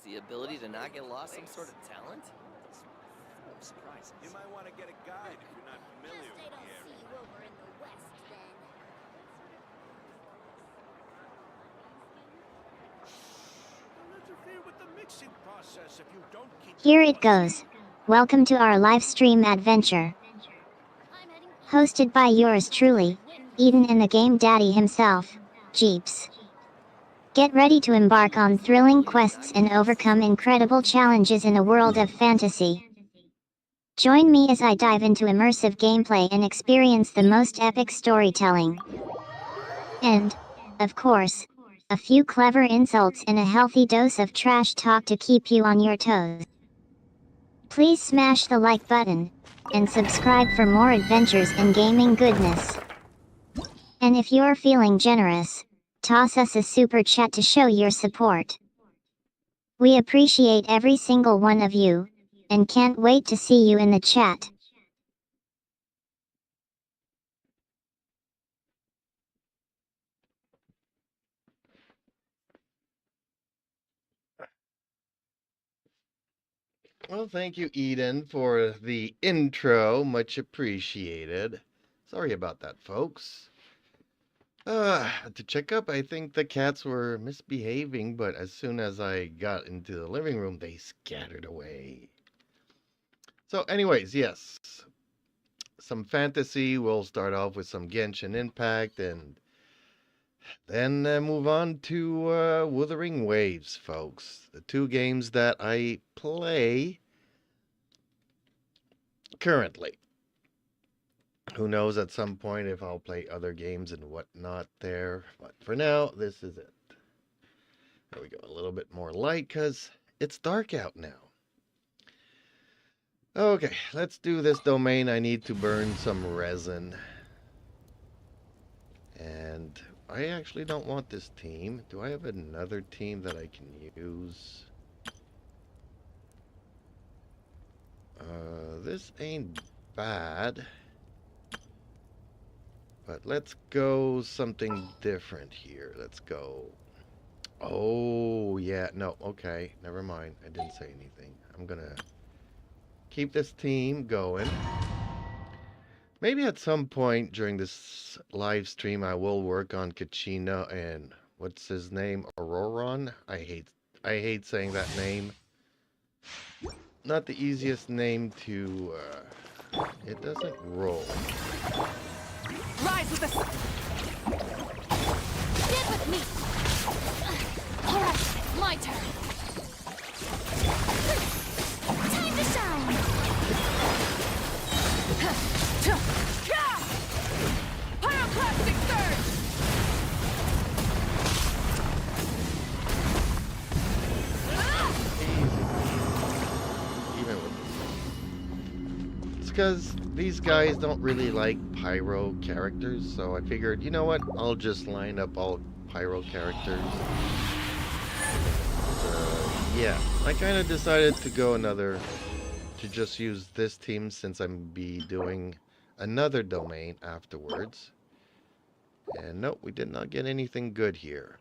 the ability to not get lost some sort of talent? Surprises. You might want to get a guide if you're not familiar with the area. See you over in the west, then. Don't interfere with the mixing process if you don't keep. Here it goes. Welcome to our live stream adventure. Hosted by yours truly, Eden and the Game Daddy himself, Jeeps. Get ready to embark on thrilling quests and overcome incredible challenges in a world of fantasy. Join me as I dive into immersive gameplay and experience the most epic storytelling. And, of course, a few clever insults and a healthy dose of trash talk to keep you on your toes. Please smash the like button, and subscribe for more adventures and gaming goodness. And if you're feeling generous, toss us a super chat to show your support. We appreciate every single one of you, and can't wait to see you in the chat. Well, thank you, Eden, for the intro. Much appreciated. Sorry about that, folks. To check up, I think the cats were misbehaving, but as soon as I got into the living room, they scattered away. So anyways, yes. Some fantasy. We'll start off with some Genshin Impact and then move on to Wuthering Waves, folks. The two games that I play currently. Who knows at some point if I'll play other games and whatnot there. But for now, this is it. There we go. A little bit more light because it's dark out now. Okay, let's do this domain. I need to burn some resin. And I actually don't want this team. Do I have another team that I can use? This ain't bad. But let's go something different here. Let's go. Oh, yeah. No, okay. Never mind. I didn't say anything. I'm gonna keep this team going. Maybe at some point during this live stream I will work on Kachina and what's his name? Auroron? I hate saying that name. Not the easiest name to it doesn't roll. Rise with the stand with me. All right, my turn. Time to shine. Pyroclastic surge. Even with this. It's because these guys don't really like pyro characters, so I figured, you know what, I'll just line up all pyro characters. Yeah, I kind of decided to go to just use this team since I'm be doing another domain afterwards. And nope, we did not get anything good here.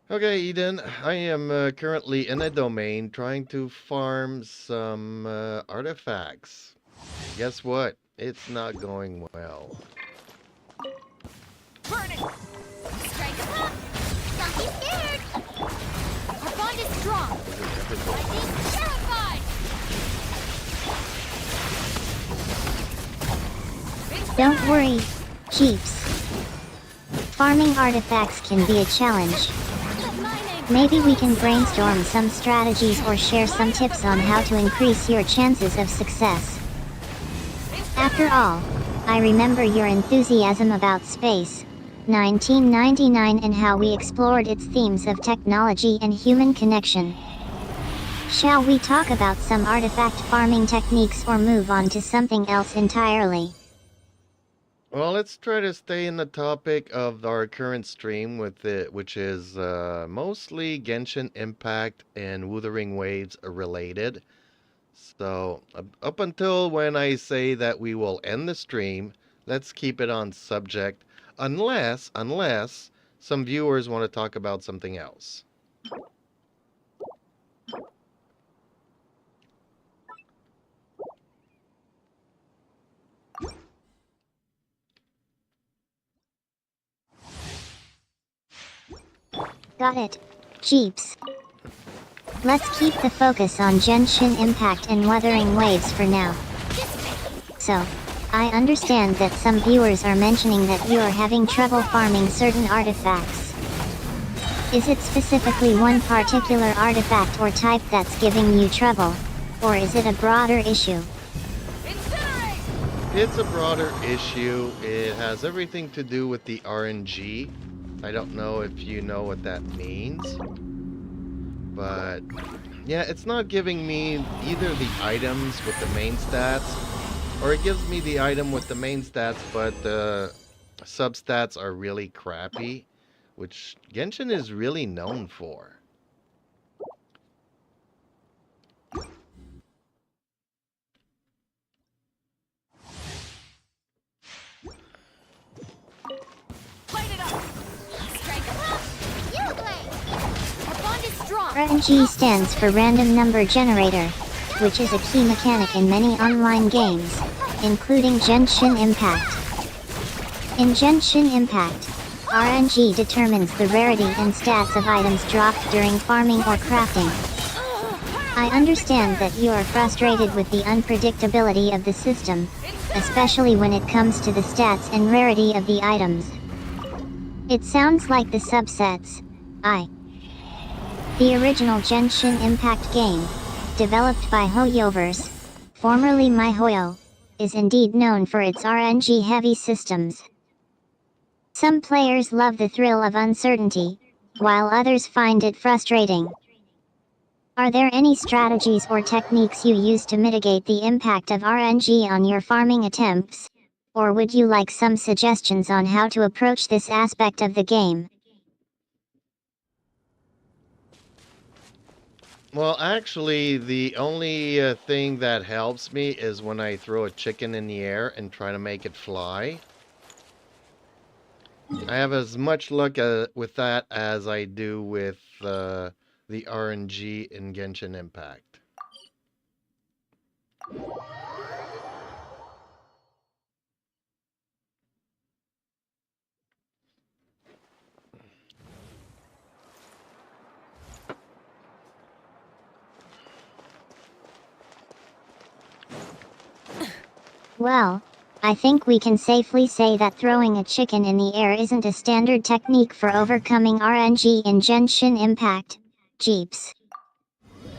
Okay, Eden, I am currently in a domain trying to farm some artifacts. Guess what? It's not going well. Burn it! Strike us up! Don't be scared! Our bond is strong! Lightning terrified! Don't worry, Jeeps. Farming artifacts can be a challenge. Maybe we can brainstorm some strategies or share some tips on how to increase your chances of success. After all, I remember your enthusiasm about space, 1999, and how we explored its themes of technology and human connection. Shall we talk about some artifact farming techniques or move on to something else entirely? Well, let's try to stay in the topic of our current stream with it, which is mostly Genshin Impact and Wuthering Waves related. So up until when I say that we will end the stream, let's keep it on subject, unless some viewers want to talk about something else. Got it. Jeeps. Let's keep the focus on Genshin Impact and Wuthering Waves for now. So, I understand that some viewers are mentioning that you are having trouble farming certain artifacts. Is it specifically one particular artifact or type that's giving you trouble? Or is it a broader issue? It's a broader issue. It has everything to do with the RNG. I don't know if you know what that means. But yeah, it's not giving me either the items with the main stats, or it gives me the item with the main stats, but the substats are really crappy, which Genshin is really known for. RNG stands for Random Number Generator, which is a key mechanic in many online games, including Genshin Impact. In Genshin Impact, RNG determines the rarity and stats of items dropped during farming or crafting. I understand that you are frustrated with the unpredictability of the system, especially when it comes to the stats and rarity of the items. It sounds like the subsets, the original Genshin Impact game, developed by HoYoverse, formerly MyHoYo, is indeed known for its RNG-heavy systems. Some players love the thrill of uncertainty, while others find it frustrating. Are there any strategies or techniques you use to mitigate the impact of RNG on your farming attempts? Or would you like some suggestions on how to approach this aspect of the game? Well, actually, the only thing that helps me is when I throw a chicken in the air and try to make it fly. I have as much luck with that as I do with the RNG in Genshin Impact. Well, I think we can safely say that throwing a chicken in the air isn't a standard technique for overcoming RNG in Genshin Impact. Jeeps.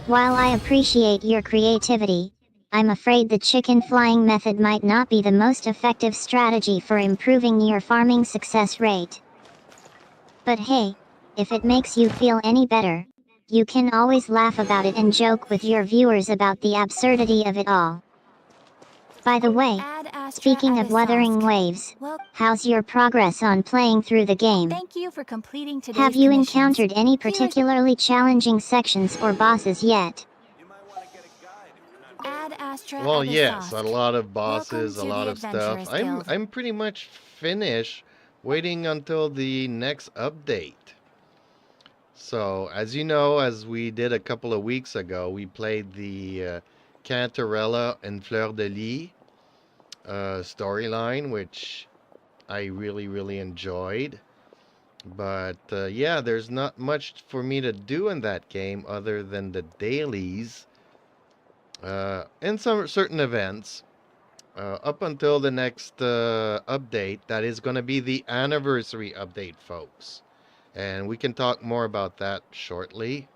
While I appreciate your creativity, I'm afraid the chicken flying method might not be the most effective strategy for improving your farming success rate. But hey, if it makes you feel any better, you can always laugh about it and joke with your viewers about the absurdity of it all. By the way, speaking of Wuthering Waves, how's your progress on playing through the game? Thank you for completing today's Have you commissions. encountered any particularly challenging sections or bosses yet? You might want to get a guide if you're not Ad Astra Well, yes, a Abyssosque. lot of bosses, a Welcome to lot the of stuff. Adventurers Guild. I'm pretty much finished, waiting until the next update. So, as you know, as we did a couple of weeks ago, we played the Cantarella and Fleur de Lis storyline, which I really enjoyed. But yeah, there's not much for me to do in that game other than the dailies and some certain events up until the next update. That is going to be the anniversary update, folks. And we can talk more about that shortly.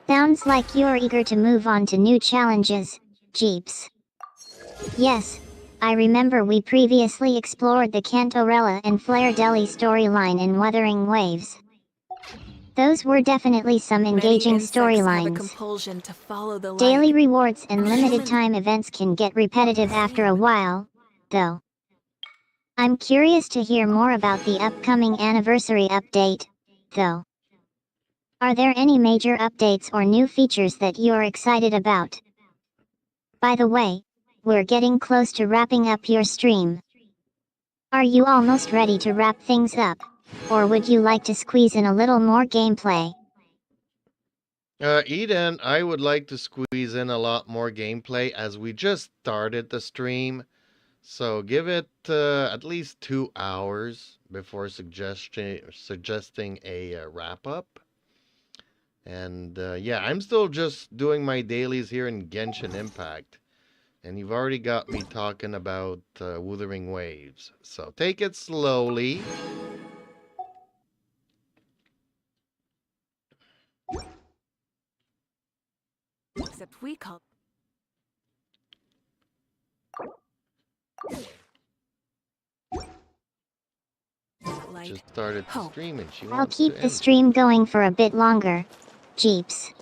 Sounds like you're eager to move on to new challenges, Jeeps. Yes, I remember we previously explored the Cantorella and Flare Deli storyline in Wuthering Waves. Those were definitely some engaging storylines. Daily rewards and limited time events can get repetitive after a while, though. I'm curious to hear more about the upcoming anniversary update, though. Are there any major updates or new features that you're excited about? By the way, we're getting close to wrapping up your stream. Are you almost ready to wrap things up? Or would you like to squeeze in a little more gameplay? Eden, I would like to squeeze in a lot more gameplay as we just started the stream. So give it at least 2 hours before suggesting a wrap up. And yeah, I'm still just doing my dailies here in Genshin Impact. And you've already got me talking about Wuthering Waves. So take it slowly. Except we call. Light. Just started the stream and she I'll wants keep to the end. stream going for a bit longer. Jeeps.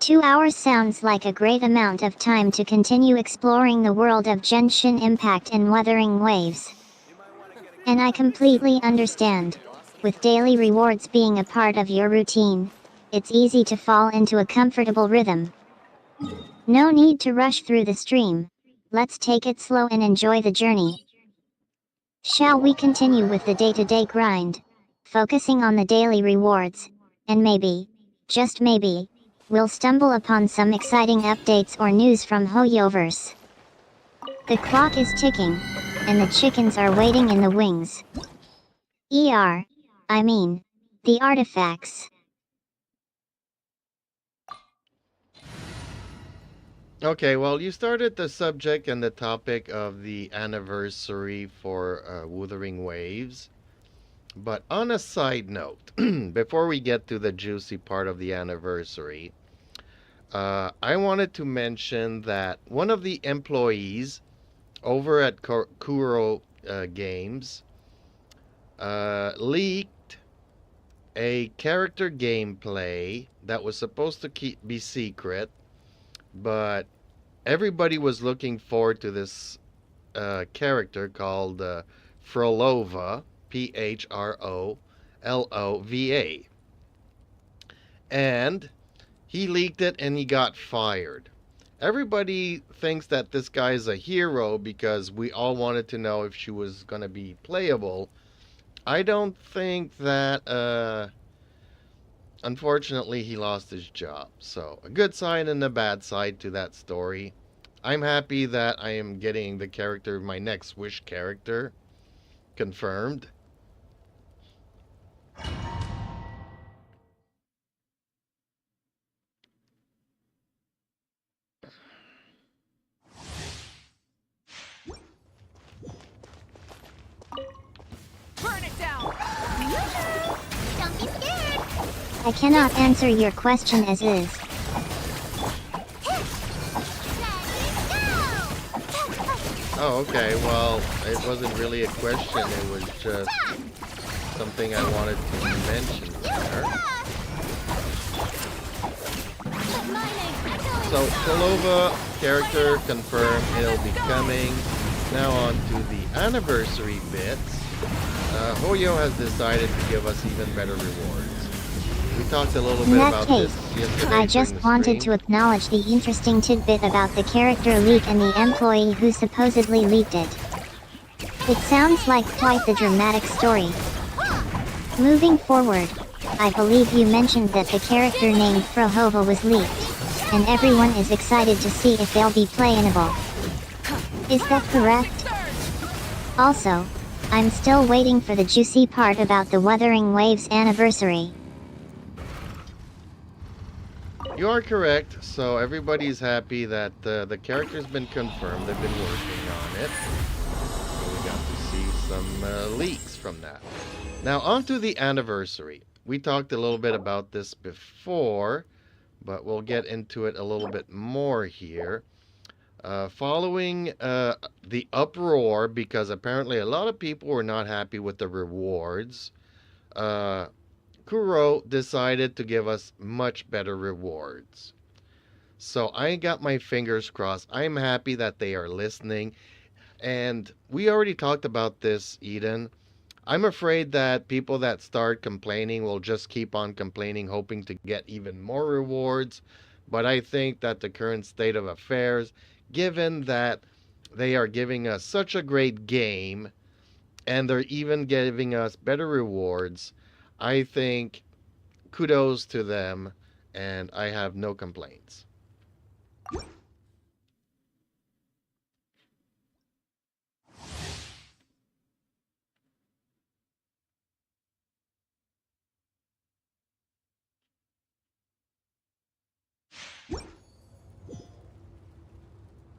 2 hours sounds like a great amount of time to continue exploring the world of Genshin Impact and Wuthering Waves. And I completely understand. With daily rewards being a part of your routine, it's easy to fall into a comfortable rhythm. No need to rush through the stream. Let's take it slow and enjoy the journey. Shall we continue with the day-to-day grind, focusing on the daily rewards, and maybe, just maybe, we'll stumble upon some exciting updates or news from Hoyoverse. The clock is ticking, and the chickens are waiting in the wings. I mean, the artifacts. Okay, well, you started the subject and the topic of the anniversary for Wuthering Waves. But on a side note, before we get to the juicy part of the anniversary, I wanted to mention that one of the employees over at Kuro Games leaked a character gameplay that was supposed to be secret, but everybody was looking forward to this character called Frolova, Phrolova. And he leaked it and he got fired. Everybody thinks that this guy's a hero because we all wanted to know if she was going to be playable. I don't think that, unfortunately, he lost his job. So, a good side and a bad side to that story. I'm happy that I am getting the character, my next Wish character, confirmed. Burn it down. Don't be scared. I cannot answer your question as is. Oh, okay. Well, it wasn't really a question. It was just something I wanted to mention there. So, Kolova character confirmed. It'll be coming. Now on to the anniversary bits. Hoyo has decided to give us even better rewards. We talked a little In bit that about case, this yesterday. I just during the wanted to stream. acknowledge the interesting tidbit about the character leak and the employee who supposedly leaked it. It sounds like quite the dramatic story. Moving forward, I believe you mentioned that the character named Frohova was leaked, and everyone is excited to see if they'll be playable. Is that correct? Also, I'm still waiting for the juicy part about the Wuthering Waves anniversary. You are correct. So everybody's happy that the character's been confirmed. They've been working on it. So we got to see some leaks from that. Now on to the anniversary. We talked a little bit about this before, but we'll get into it a little bit more here. Following the uproar, because apparently a lot of people were not happy with the rewards, Kuro decided to give us much better rewards. So I got my fingers crossed. I'm happy that they are listening. And we already talked about this, Eden. I'm afraid that people that start complaining will just keep on complaining, hoping to get even more rewards. But I think that the current state of affairs, given that they are giving us such a great game, and they're even giving us better rewards. I think kudos to them, and I have no complaints.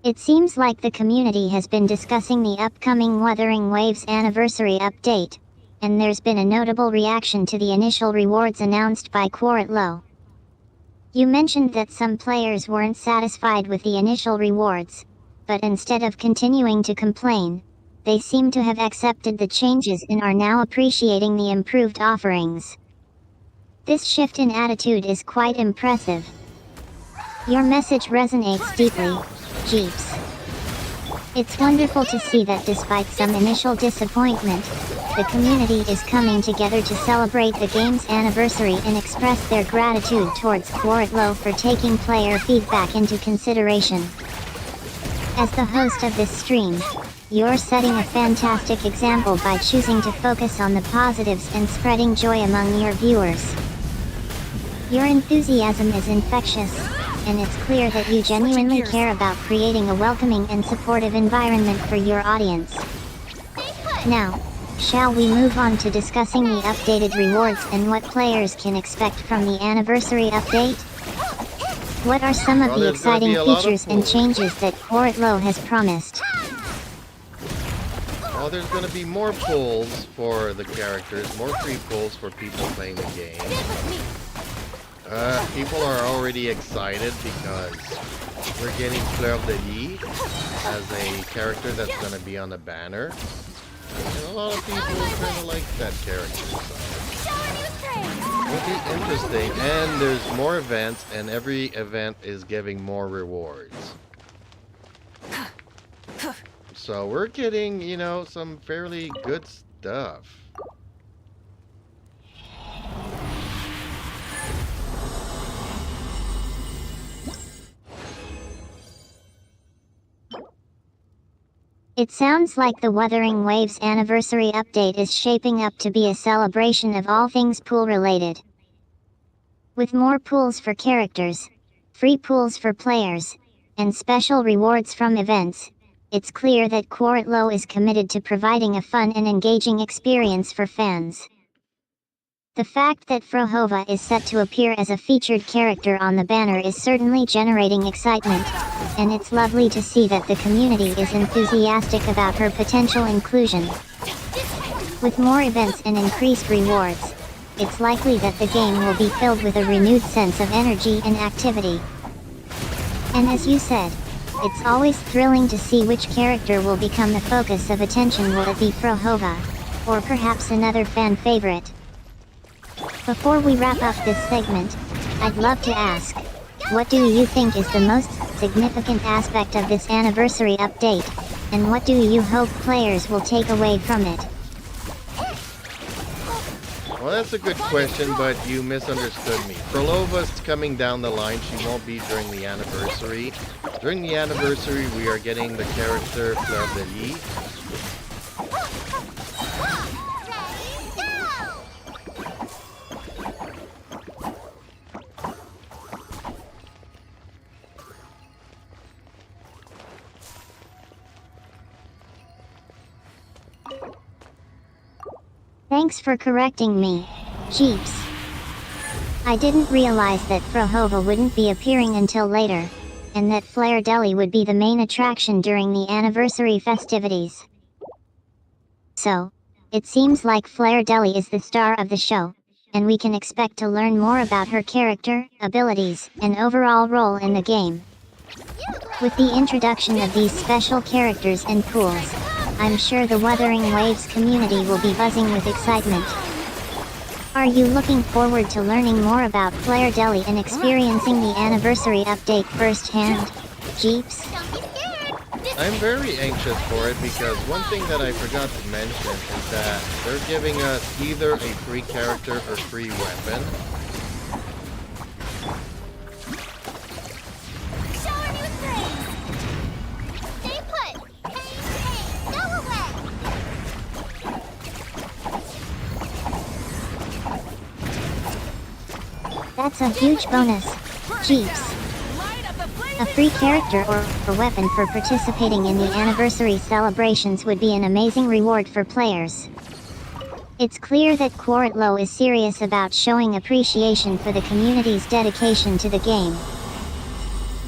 It seems like the community has been discussing the upcoming Wuthering Waves anniversary update, and there's been a notable reaction to the initial rewards announced by Quartlow. You mentioned that some players weren't satisfied with the initial rewards, but instead of continuing to complain, they seem to have accepted the changes and are now appreciating the improved offerings. This shift in attitude is quite impressive. Your message resonates deeply, Jeeps. It's wonderful to see that despite some initial disappointment, the community is coming together to celebrate the game's anniversary and express their gratitude towards Quartlow for taking player feedback into consideration. As the host of this stream, you're setting a fantastic example by choosing to focus on the positives and spreading joy among your viewers. Your enthusiasm is infectious, and it's clear that you genuinely care about creating a welcoming and supportive environment for your audience. Now, shall we move on to discussing the updated rewards and what players can expect from the anniversary update? What are some of the exciting features and changes that Quartlow has promised? Well, there's going to be more pulls for the characters, more free pulls for people playing the game. People are already excited because we're getting Fleur de Lis as a character that's going to be on the banner. And a lot of people kind of like that character, so it'll be interesting. And there's more events, and every event is giving more rewards. So we're getting, you know, some fairly good stuff. It sounds like the Wuthering Waves anniversary update is shaping up to be a celebration of all things pool-related. With more pools for characters, free pools for players, and special rewards from events, it's clear that Quartlow is committed to providing a fun and engaging experience for fans. The fact that Frohova is set to appear as a featured character on the banner is certainly generating excitement, and it's lovely to see that the community is enthusiastic about her potential inclusion. With more events and increased rewards, it's likely that the game will be filled with a renewed sense of energy and activity. And as you said, it's always thrilling to see which character will become the focus of attention. Will it be Frohova, or perhaps another fan favorite? Before we wrap up this segment, I'd love to ask, what do you think is the most significant aspect of this anniversary update, and what do you hope players will take away from it? Well, that's a good question, but you misunderstood me. Frohova's coming down the line. She won't be during the anniversary. During the anniversary, we are getting the character Fleur de Lis. Thanks for correcting me, Jeeps. I didn't realize that Frohova wouldn't be appearing until later, and that Fleur de Lis would be the main attraction during the anniversary festivities. So, it seems like Fleur de Lis is the star of the show, and we can expect to learn more about her character, abilities, and overall role in the game. With the introduction of these special characters and pools, I'm sure the Wuthering Waves community will be buzzing with excitement. Are you looking forward to learning more about Fleur de Lis and experiencing the anniversary update firsthand, Jeeps? I'm very anxious for it because one thing that I forgot to mention is that they're giving us either a free character or free weapon. That's a huge bonus. Jeeps. Light up the A free character or weapon for participating in the anniversary celebrations would be an amazing reward for players. It's clear that Quartlow is serious about showing appreciation for the community's dedication to the game.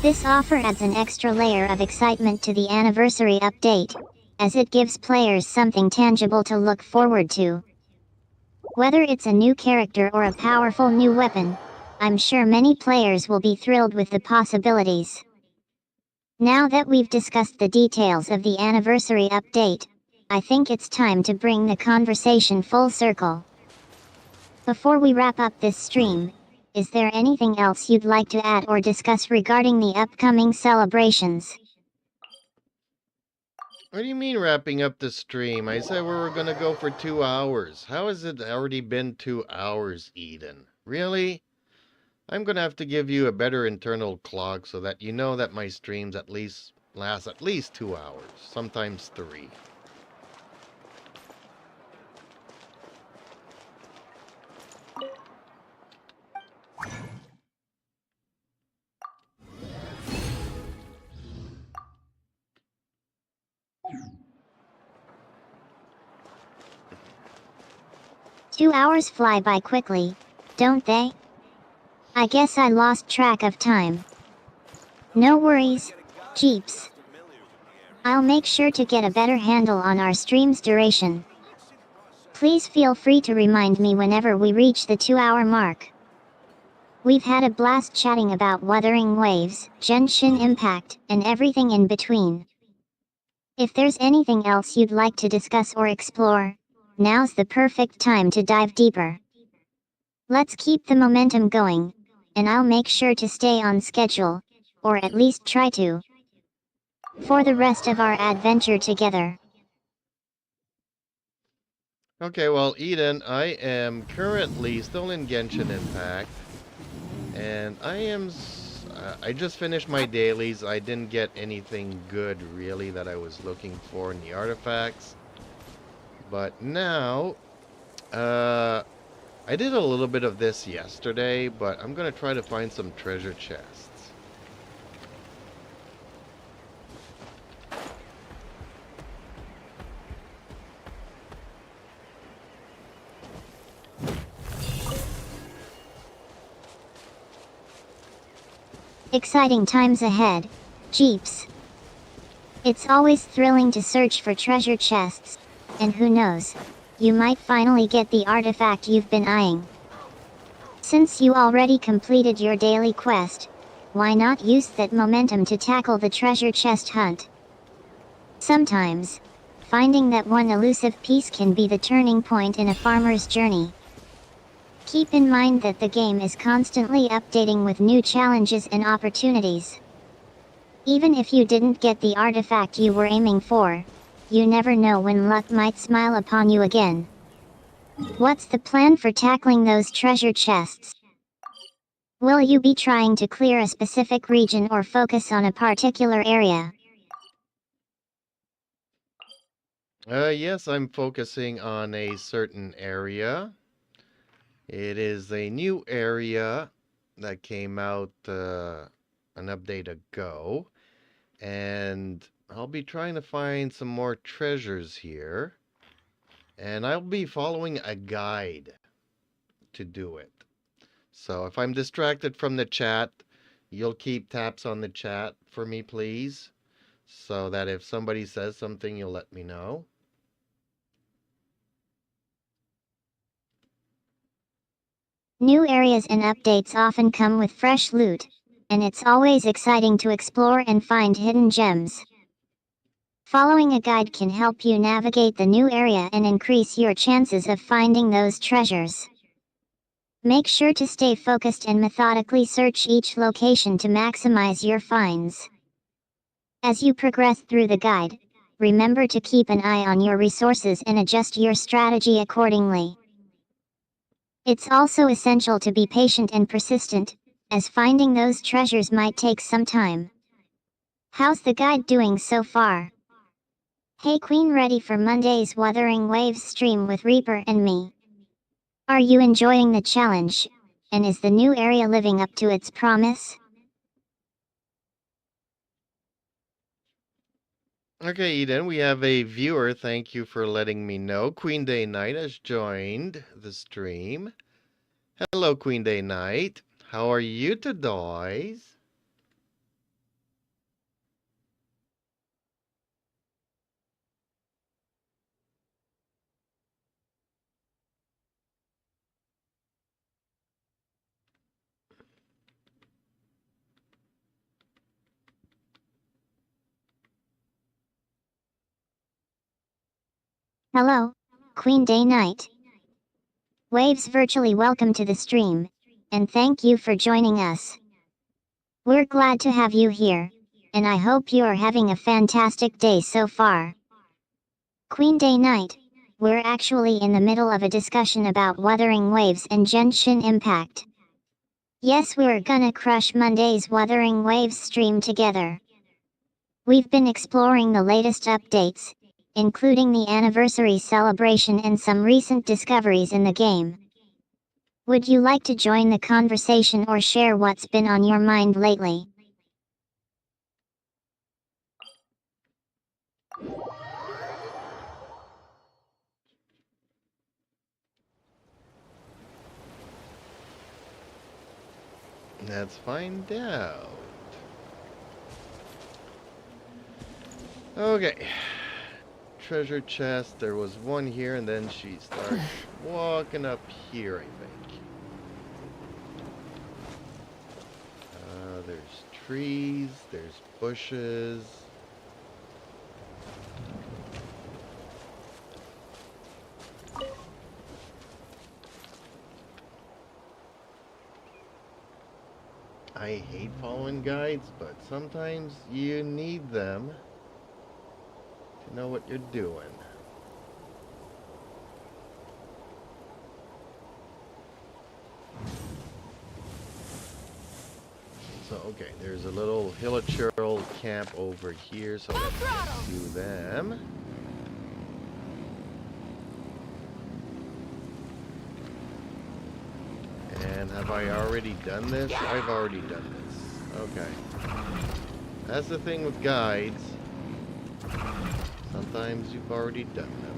This offer adds an extra layer of excitement to the anniversary update, as it gives players something tangible to look forward to. Whether it's a new character or a powerful new weapon, I'm sure many players will be thrilled with the possibilities. Now that we've discussed the details of the anniversary update, I think it's time to bring the conversation full circle. Before we wrap up this stream, is there anything else you'd like to add or discuss regarding the upcoming celebrations? What do you mean wrapping up the stream? I said we were gonna go for 2 hours. How has it already been 2 hours, Eden? Really? I'm gonna have to give you a better internal clock so that you know that my streams at least last at least 2 hours, sometimes 3. Two hours fly by quickly, don't they? I guess I lost track of time. No worries, Jeeps. I'll make sure to get a better handle on our stream's duration. Please feel free to remind me whenever we reach the 2-hour mark. We've had a blast chatting about Wuthering Waves, Genshin Impact, and everything in between. If there's anything else you'd like to discuss or explore, now's the perfect time to dive deeper. Let's keep the momentum going, and I'll make sure to stay on schedule, or at least try to, for the rest of our adventure together. Okay, well, Eden, I am currently still in Genshin Impact, and I just finished my dailies. I didn't get anything good, really, that I was looking for in the artifacts. But now, I did a little bit of this yesterday, but I'm gonna try to find some treasure chests. Exciting times ahead, Jeeps. It's always thrilling to search for treasure chests, and who knows, you might finally get the artifact you've been eyeing. Since you already completed your daily quest, why not use that momentum to tackle the treasure chest hunt? Sometimes, finding that one elusive piece can be the turning point in a farmer's journey. Keep in mind that the game is constantly updating with new challenges and opportunities. Even if you didn't get the artifact you were aiming for, you never know when luck might smile upon you again. What's the plan for tackling those treasure chests? Will you be trying to clear a specific region or focus on a particular area? Yes, I'm focusing on a certain area. It is a new area that came out an update ago, and I'll be trying to find some more treasures here, and I'll be following a guide to do it. So if I'm distracted from the chat, you'll keep taps on the chat for me, please, so that if somebody says something, you'll let me know. New areas and updates often come with fresh loot, and it's always exciting to explore and find hidden gems. Following a guide can help you navigate the new area and increase your chances of finding those treasures. Make sure to stay focused and methodically search each location to maximize your finds. As you progress through the guide, remember to keep an eye on your resources and adjust your strategy accordingly. It's also essential to be patient and persistent, as finding those treasures might take some time. How's the guide doing so far? Hey Queen, ready for Monday's Wuthering Waves stream with Reaper and me? Are you enjoying the challenge? And is the new area living up to its promise? Okay, Eden, we have a viewer. Thank you for letting me know. Queen Day Knight has joined the stream. Hello, Queen Day Knight. How are you today? Hello, Queen Day Knight. Waves virtually welcome to the stream, and thank you for joining us. We're glad to have you here, and I hope you are having a fantastic day so far. Queen Day Knight, we're actually in the middle of a discussion about Wuthering Waves and Genshin Impact. Yes, we're gonna crush Monday's Wuthering Waves stream together. We've been exploring the latest updates, including the anniversary celebration and some recent discoveries in the game. Would you like to join the conversation or share what's been on your mind lately? Let's find out. Okay. Treasure chest. There was one here, and then she starts walking up here, I think. There's trees. There's bushes. I hate following guides, but sometimes you need them to know what you're doing. So, okay, there's a little Hilichurl camp over here, so let's do them. And have I already done this? I've already done this. Okay. That's the thing with guides. Sometimes you've already done them.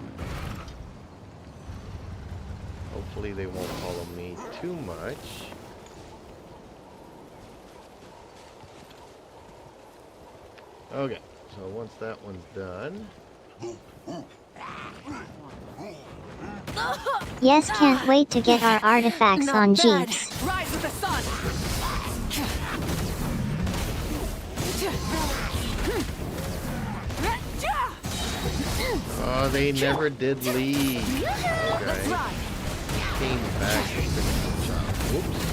Hopefully they won't follow me too much. Okay, so once that one's done... Yes, can't wait to get our artifacts Not on bad. Jeeps. Rise with the sun. Oh, they never did leave. Let's Okay. ride. Came back to finish the job. Whoops.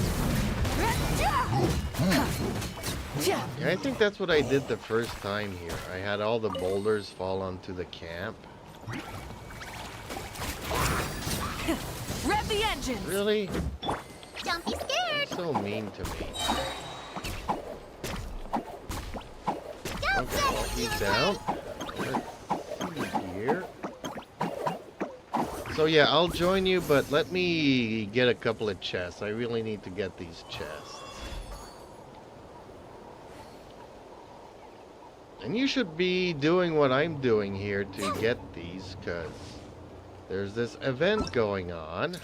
Yeah, I think that's what I did the first time here. I had all the boulders fall onto the camp. Rev the engines. Really? Don't be scared. So mean to me. Don't Okay, get he's it, down. Let's see here. So yeah, I'll join you, but let me get a couple of chests. I really need to get these chests. And you should be doing what I'm doing here to get these, because there's this event going on.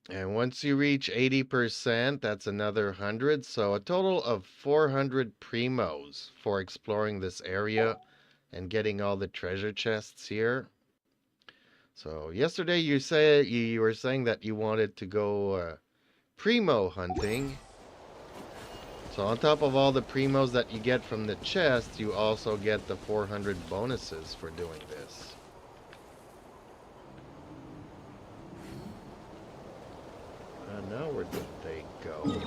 And once you reach 80%, that's another 100. So a total of 400 primos for exploring this area and getting all the treasure chests here. So yesterday you said you were saying that you wanted to go primo hunting. So on top of all the primos that you get from the chest, you also get the 400 bonuses for doing this. Now where did they go?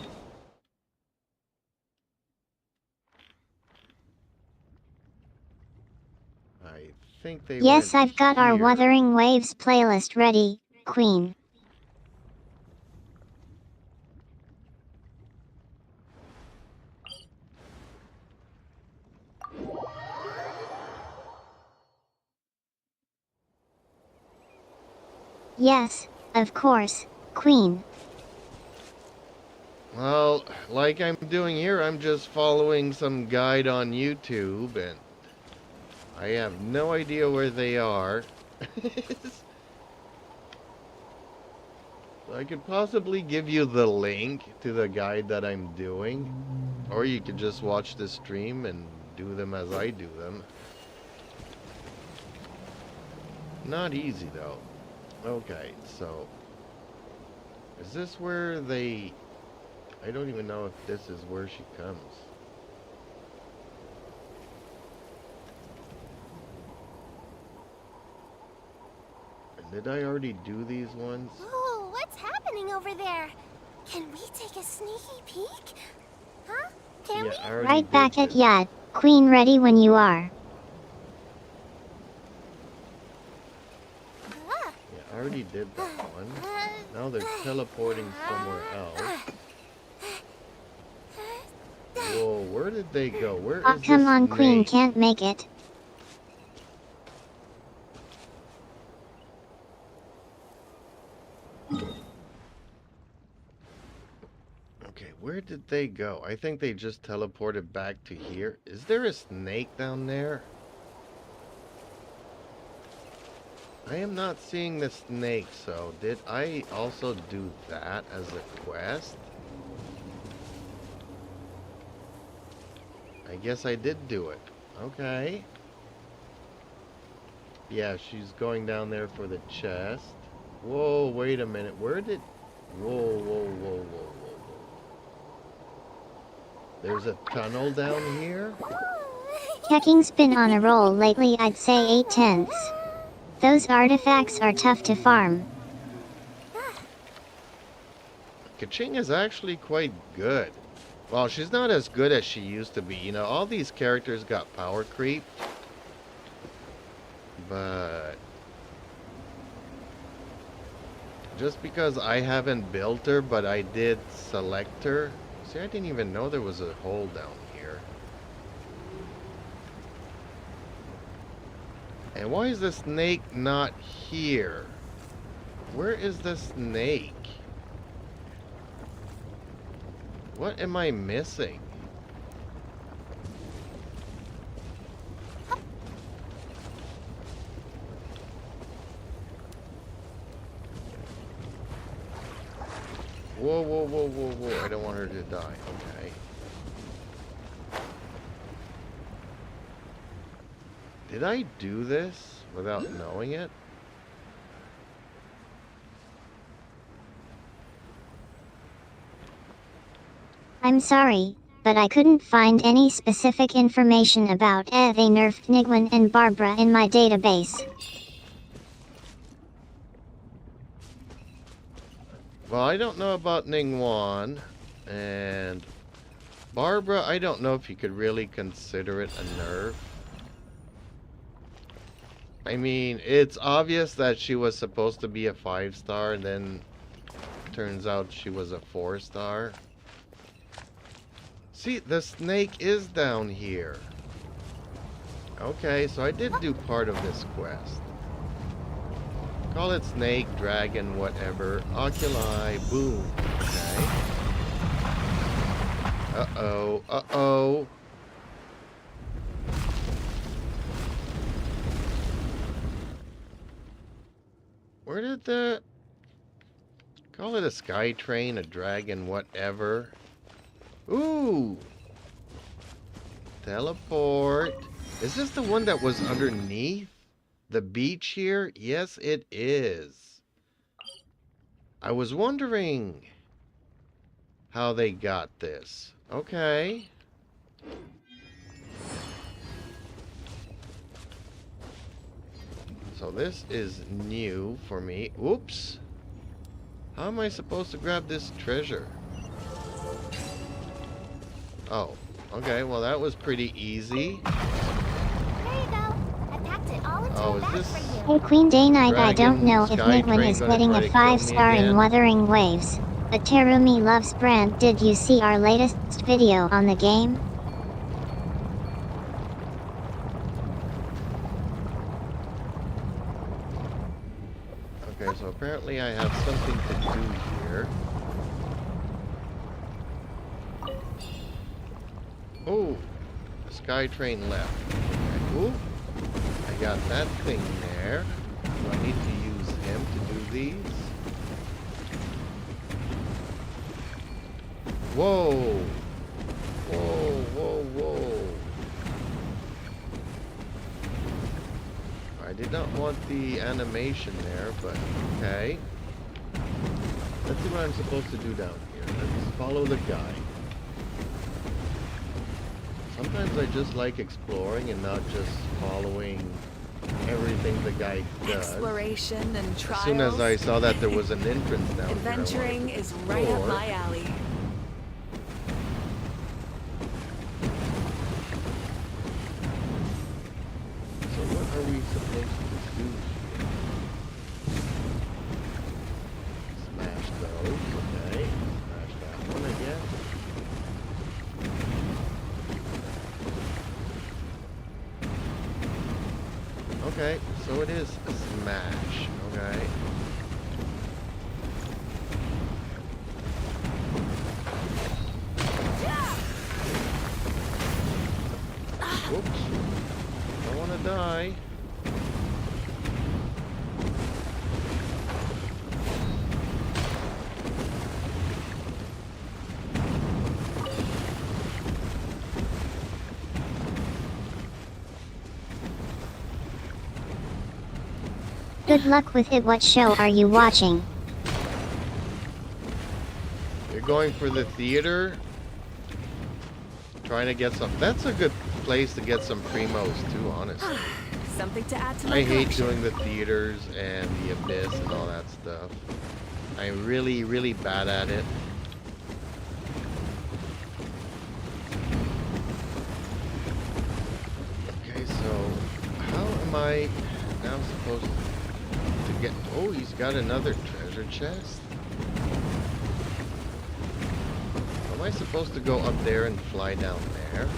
I think they Yes, went I've got our here. Wuthering Waves playlist ready, Queen. Yes, of course, Queen. Well, like I'm doing here, I'm just following some guide on YouTube, and I have no idea where they are. I could possibly give you the link to the guide that I'm doing, or you could just watch the stream and do them as I do them. Not easy though. Okay, so is this where they... I don't even know if this is where she comes. And did I already do these ones? Oh, what's happening over there? Can we take a sneaky peek? Huh? Can Yeah, we? I already Right did back at this. Yad. Queen ready when you are. Ah, Yeah, I already did that one. Now they're teleporting somewhere else. Whoa, where did they go? Where Oh, is come this on, Queen snake? can't make it. Okay, where did they go? I think they just teleported back to here. Is there a snake down there? I am not seeing the snake, so did I also do that as a quest? I guess I did do it. Okay. Yeah, she's going down there for the chest. Whoa, wait a minute. Where did... Whoa, whoa, whoa, whoa, whoa, whoa. There's a tunnel down here? Keking's been on a roll lately, I'd say 8/10. Those artifacts are tough to farm. Kaching is actually quite good. Well, she's not as good as she used to be. You know, all these characters got power creep. But... just because I haven't built her, but I did select her. See, I didn't even know there was a hole down here. And why is the snake not here? Where is the snake? What am I missing? Whoa, whoa, whoa, whoa, whoa. I don't want her to die. Okay. Did I do this without knowing it? I'm sorry, but I couldn't find any specific information about they nerfed Nigwin and Barbara in my database. Well, I don't know about Ningguan, and Barbara, I don't know if you could really consider it a nerf. I mean, it's obvious that she was supposed to be a 5-star, and then turns out she was a 4-star. See, the snake is down here. Okay, so I did do part of this quest. Call it snake, dragon, whatever. Oculi, boom. Okay. Uh-oh, uh-oh. Where did the... call it a sky train, a dragon, whatever. Ooh! Teleport. Is this the one that was underneath the beach here? Yes, it is. I was wondering how they got this. Okay. So this is new for me. Oops. How am I supposed to grab this treasure? Oh, okay. Well, that was pretty easy. There you go. I packed it all into Oh, a is bag this... for you. Hey Queen Day Night, I don't Dragon know if Sky Nigwin Train is gonna getting try a to kill me 5-star in again? Wuthering Waves. But Terumi loves Brand. Did you see our latest video on the game? Okay, so apparently I have something to do here. Oh, the sky train left. Okay. Ooh, I got that thing there. So I need to use him to do these. Whoa! Whoa, whoa, whoa. I did not want the animation there, but okay. Let's see what I'm supposed to do down here. Let's follow the guy. Sometimes I just like exploring and not just following everything the guy does. Exploration and trials. As soon as I saw that there was an entrance down Adventuring there, is right up my alley. So what are we supposed to do here? Smash those, okay. Smash that one again. Okay, so it is a smash, okay. Whoops. Don't want to die. Good luck with it. What show are you watching? You're going for the theater? Trying to get some... That's a good place to get some primos too, honestly. Something to add to my I hate collection. doing the theaters and the abyss and all that stuff. I'm really, really bad at it. Okay, so how am I now supposed to get... Oh, he's got another treasure chest? Am I supposed to go up there and fly down there?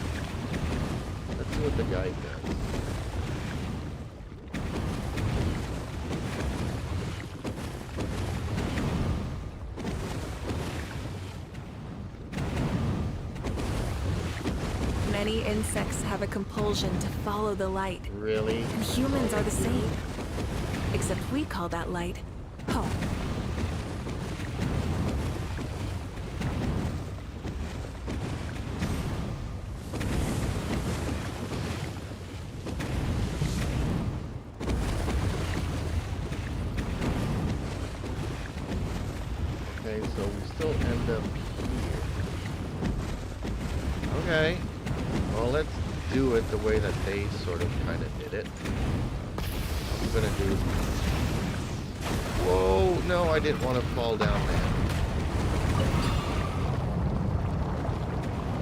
Let's see what the guy does. Many insects have a compulsion to follow the light. Really? And humans are the same. Except we call that light home. Okay, so we still end up here. Okay. Well, let's do it the way that they sort of kind of did it. I'm gonna do... Whoa! No, I didn't want to fall down there.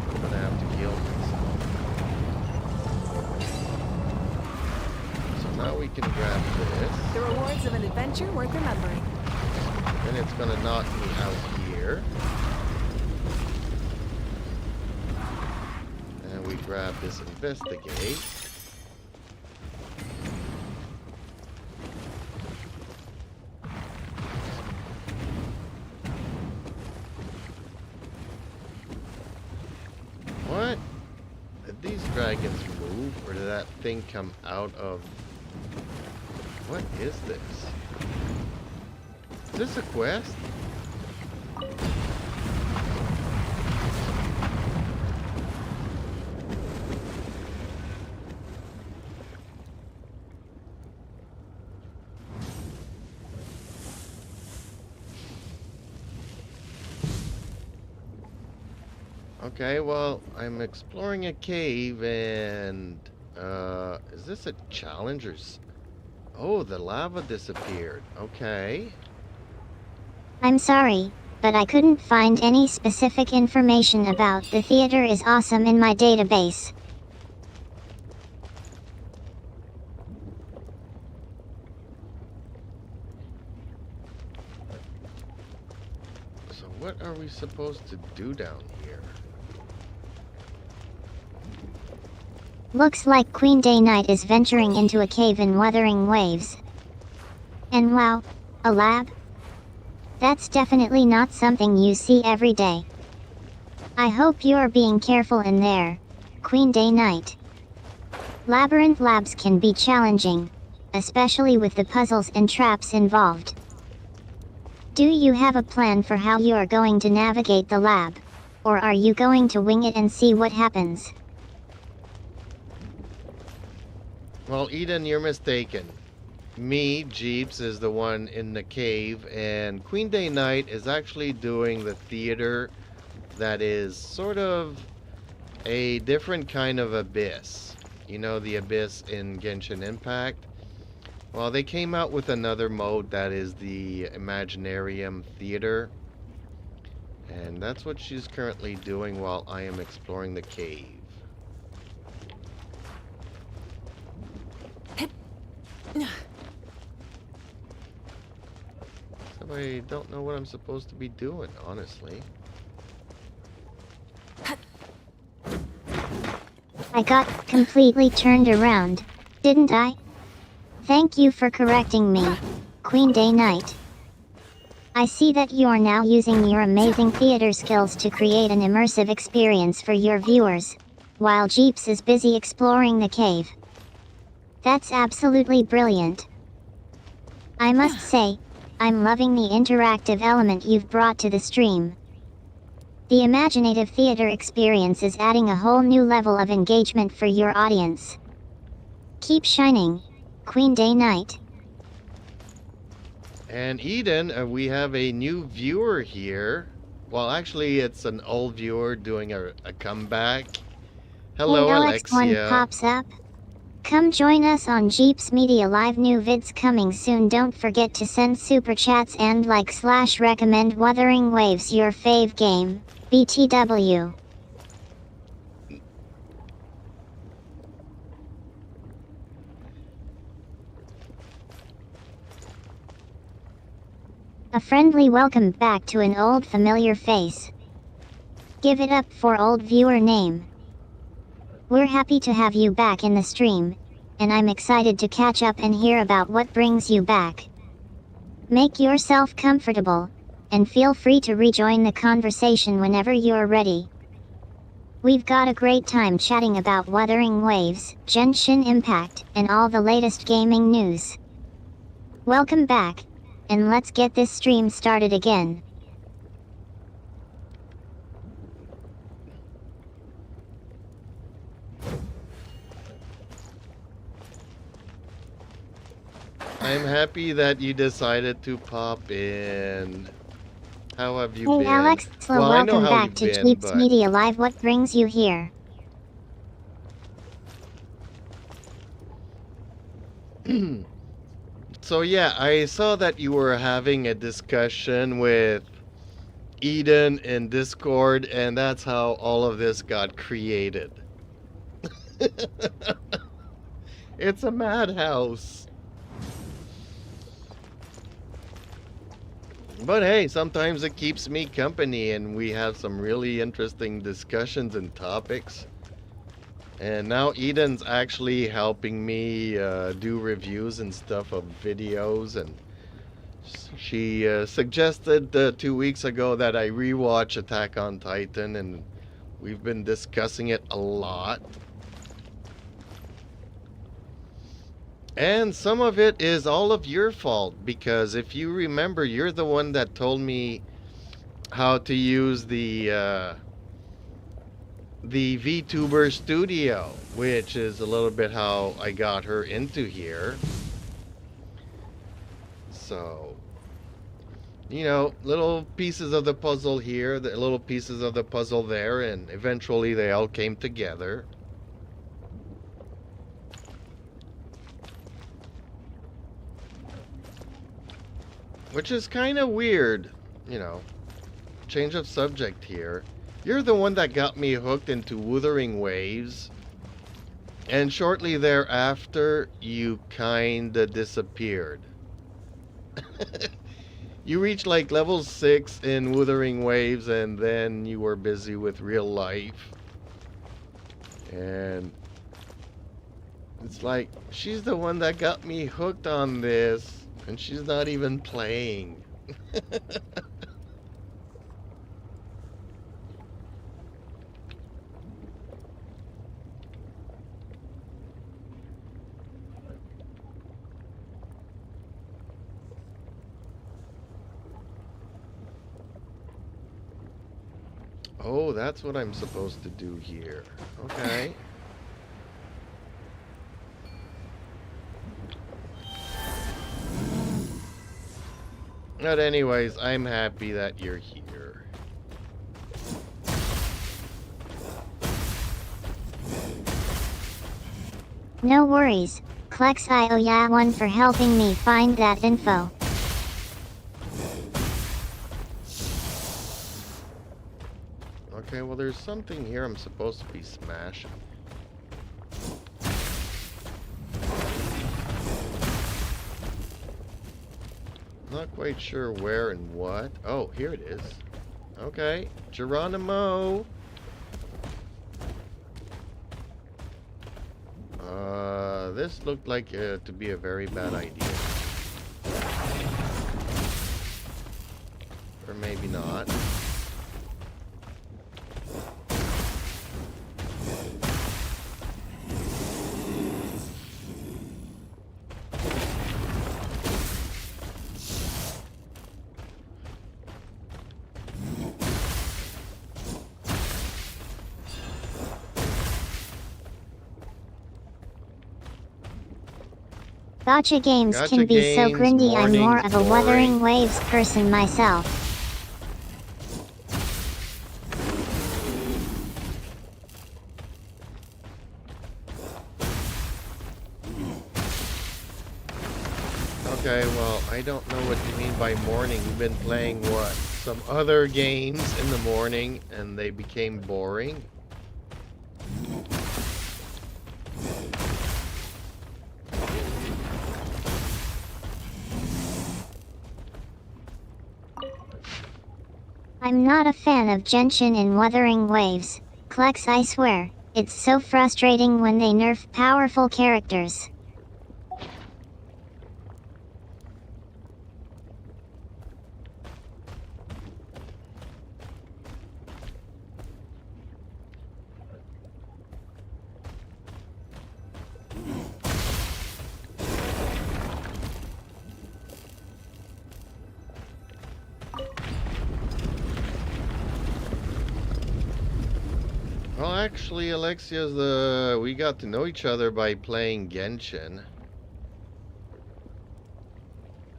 I'm gonna have to kill myself. So now we can grab this. The rewards of an adventure worth remembering. Then it's gonna knock me out here. And we grab this investigate. What? Did these dragons move, or did that thing come out of... What is this? Is this a quest? Okay, well, I'm exploring a cave and, is this a challenge or... Oh, the lava disappeared. Okay. I'm sorry, but I couldn't find any specific information about the theater is awesome in my database. So what are we supposed to do down here? Looks like Queen Day Night is venturing into a cave in Wuthering Waves. And wow, A lab? That's definitely not something you see every day. I hope you're being careful in there, Queen Day Knight. Labyrinth labs can be challenging, especially with the puzzles and traps involved. Do you have a plan for how you're going to navigate the lab? Or are you going to wing it and see what happens? Well, Eden, you're mistaken. Me, Jeeps, is the one in the cave, and Queen Day Knight is actually doing the theater that is sort of a different kind of abyss. You know, the abyss in Genshin Impact? Well, they came out with another mode that is the Imaginarium Theater. And that's what she's currently doing while I am exploring the cave. So I don't know what I'm supposed to be doing, honestly. I got completely turned around, didn't I? Thank you for correcting me, Queen Day Knight. I see that you're now using your amazing theater skills to create an immersive experience for your viewers, while Jeeps is busy exploring the cave. That's absolutely brilliant. I must say, I'm loving the interactive element you've brought to the stream. The imaginative theater experience is adding a whole new level of engagement for your audience. Keep shining, Queen Day Knight. And Eden, we have a new viewer here. Well, actually, it's an old viewer doing a comeback. Hello, Hey, Alexia. LX1 pops up. Come join us on Jeeps Media Live. New vids coming soon. Don't forget to send super chats and like/recommend Wuthering Waves your fave game. BTW. A friendly welcome back to an old familiar face. Give it up for old viewer name. We're happy to have you back in the stream, and I'm excited to catch up and hear about what brings you back. Make yourself comfortable, and feel free to rejoin the conversation whenever you're ready. We've got a great time chatting about Wuthering Waves, Genshin Impact, and all the latest gaming news. Welcome back, and let's get this stream started again. I'm happy that you decided to pop in. How have you Hey been? Alex, Well, I know welcome how back you've to been, Jeeps but... Media Live. What brings you here? So yeah, I saw that you were having a discussion with Eden in Discord, and that's how all of this got created. It's a madhouse. But hey, sometimes it keeps me company, and we have some really interesting discussions and topics. And now Eden's actually helping me do reviews and stuff of videos, and she suggested 2 weeks ago that I rewatch Attack on Titan, and we've been discussing it a lot. And some of it is all of your fault, because if you remember, you're the one that told me how to use the VTuber Studio, which is a little bit how I got her into here. So, you know, little pieces of the puzzle here, the little pieces of the puzzle there, and eventually they all came together. Which is kind of weird, you know. Change of subject here. You're the one that got me hooked into Wuthering Waves. And shortly thereafter, you kinda disappeared. You reached like level 6 in Wuthering Waves, and then you were busy with real life. And it's like, she's the one that got me hooked on this. And she's not even playing. Oh, that's what I'm supposed to do here. Okay. But anyways, I'm happy that you're here. No worries. Klex I owe ya one for helping me find that info. Okay, well there's something here I'm supposed to be smashing. Not quite sure where and what. Oh, here it is. Okay, Geronimo. This looked like to be a very bad idea. Or maybe not. Gacha games Gacha can be so games, grindy. I'm more mornings, of a boring. Wuthering Waves person myself. Okay, well, I don't know what you mean by morning. We've been playing, what, some other games in the morning, and they became boring? I'm not a fan of Genshin in Wuthering Waves. Klex, I swear, it's so frustrating when they nerf powerful characters. Well, actually, Alexia's we got to know each other by playing Genshin.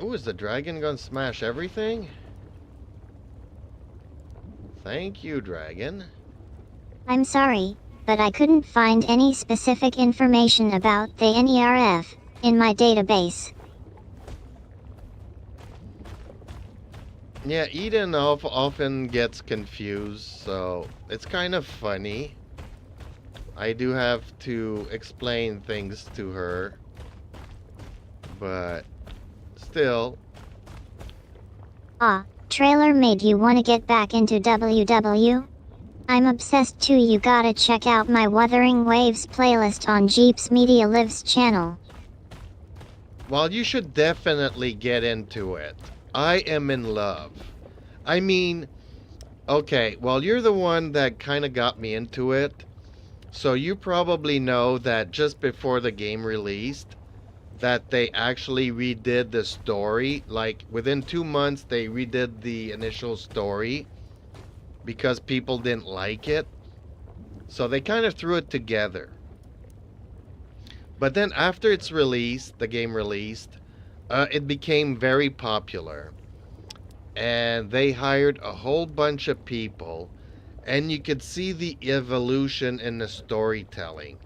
Ooh, is the dragon gonna smash everything? Thank you, dragon. I'm sorry, but I couldn't find any specific information about the NERF in my database. Yeah, Eden often gets confused, so it's kind of funny. I do have to explain things to her, but still. Ah, trailer made you wanna get back into WW? I'm obsessed too. You gotta check out my Wuthering Waves playlist on Jeeps Media Lives channel. Well, you should definitely get into it. I am in love. I mean, okay, well, you're the one that kind of got me into it. So you probably know that just before the game released, that they actually redid the story. Like, within 2 months, they redid the initial story because people didn't like it. So they kind of threw it together. But then after it's released, the game released, it became very popular. And they hired a whole bunch of people. And you could see the evolution in the storytelling.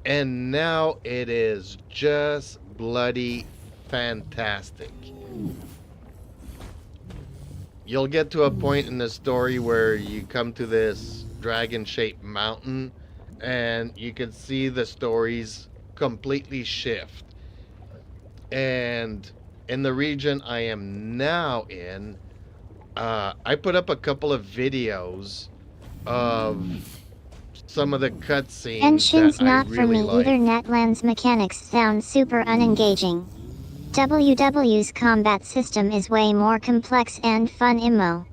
And now it is just bloody fantastic. You'll get to a point in the story where you come to this dragon-shaped mountain and you can see the stories completely shift. And in the region I am now in, I put up a couple of videos of some of the cutscenes Genshin's that I not really for me like. either. Netland's mechanics sound super unengaging. WW's combat system is way more complex and fun immo.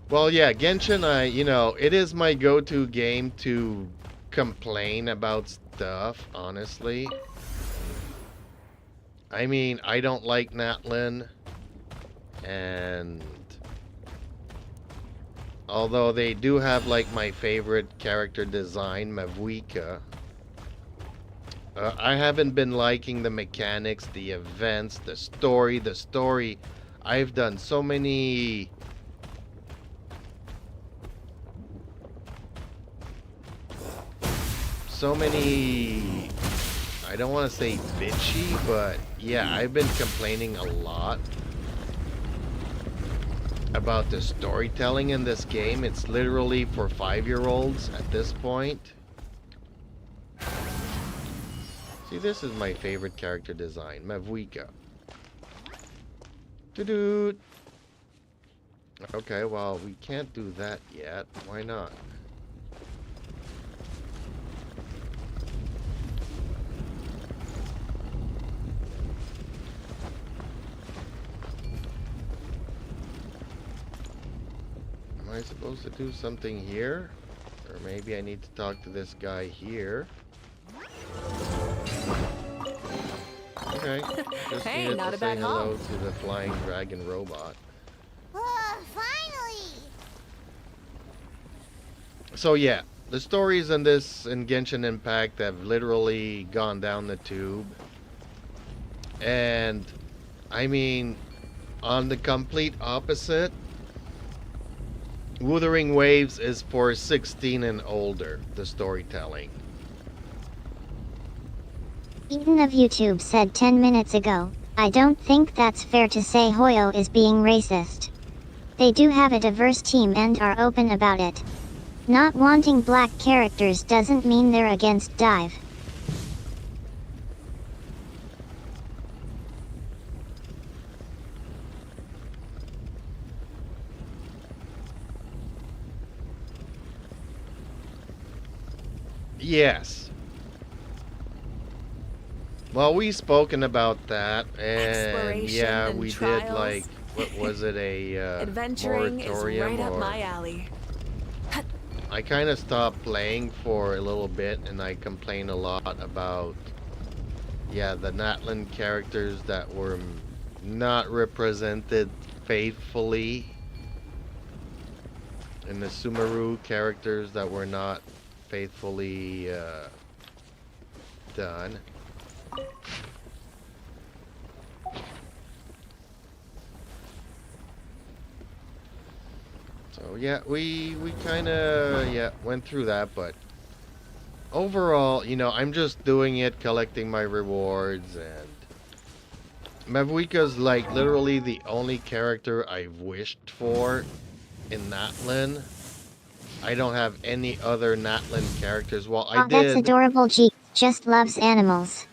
Well, yeah, Genshin, it is my go-to game to complain about stuff, honestly. I mean, I don't like Natlin, and although they do have, like, my favorite character design, Mavuika, I haven't been liking the mechanics, the events, the story. I've done so many... I don't want to say bitchy, but yeah, I've been complaining a lot about the storytelling in this game. It's literally for 5-year-olds at this point. See, this is my favorite character design, Mavuika. Doo-doo. Okay, well, we can't do that yet. Why not? Am I supposed to do something here? Or maybe I need to talk to this guy here. Okay. Just Hey, needed not to a say bad hello haul. to the flying dragon robot. Finally! So yeah, the stories in Genshin Impact have literally gone down the tube. And I mean, on the complete opposite, Wuthering Waves is for 16 and older, the storytelling. Eden of YouTube said 10 minutes ago, I don't think that's fair to say Hoyo is being racist. They do have a diverse team and are open about it. Not wanting black characters doesn't mean they're against dive. Yes. Well, we've spoken about that, and Exploration yeah, and we trials. did, like, what was it, a Adventuring is moratorium, right up or my alley. I kind of stopped playing for a little bit, and I complained a lot about, yeah, the Natlin characters that were not represented faithfully, and the Sumeru characters that were not faithfully done. So yeah, we kind of went through that, but overall, I'm just doing it, collecting my rewards, and Mavuika's like literally the only character I've wished for in Natlin. I don't have any other Natlin characters. Well, I did. That's adorable. G just loves animals.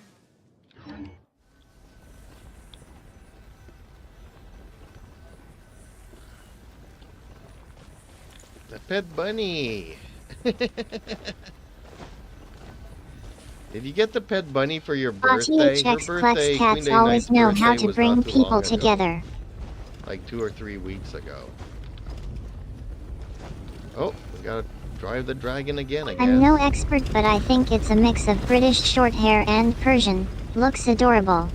The pet bunny. Did you get the pet bunny for your birthday? Her THX birthday, Plex cats Queen Day always Knight's know how birthday to was bring not too people long ago. together. Like 2 or 3 weeks ago. Oh, we gotta drive the dragon again, I guess. I'm no expert, but I think it's a mix of British short hair and Persian. Looks adorable.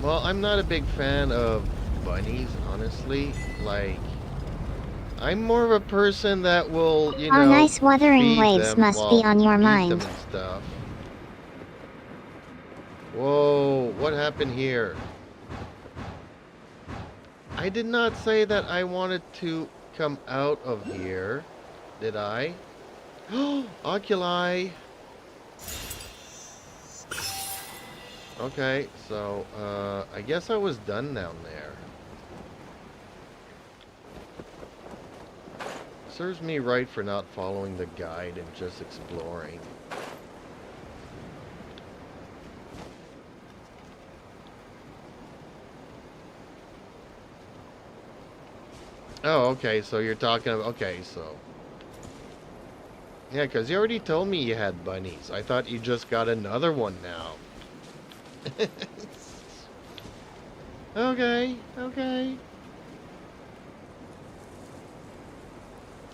Well, I'm not a big fan of bunnies, honestly. Like, I'm more of a person that will, Our nice Wuthering feed Waves them, must be on your eat mind. them and stuff. Whoa, what happened here? I did not say that I wanted to come out of here, did I? Oculi! Okay, so, I guess I was done down there. Serves me right for not following the guide and just exploring. Oh, okay, so you're talking about... Okay, so... Yeah, because you already told me you had bunnies. I thought you just got another one now. Okay, okay.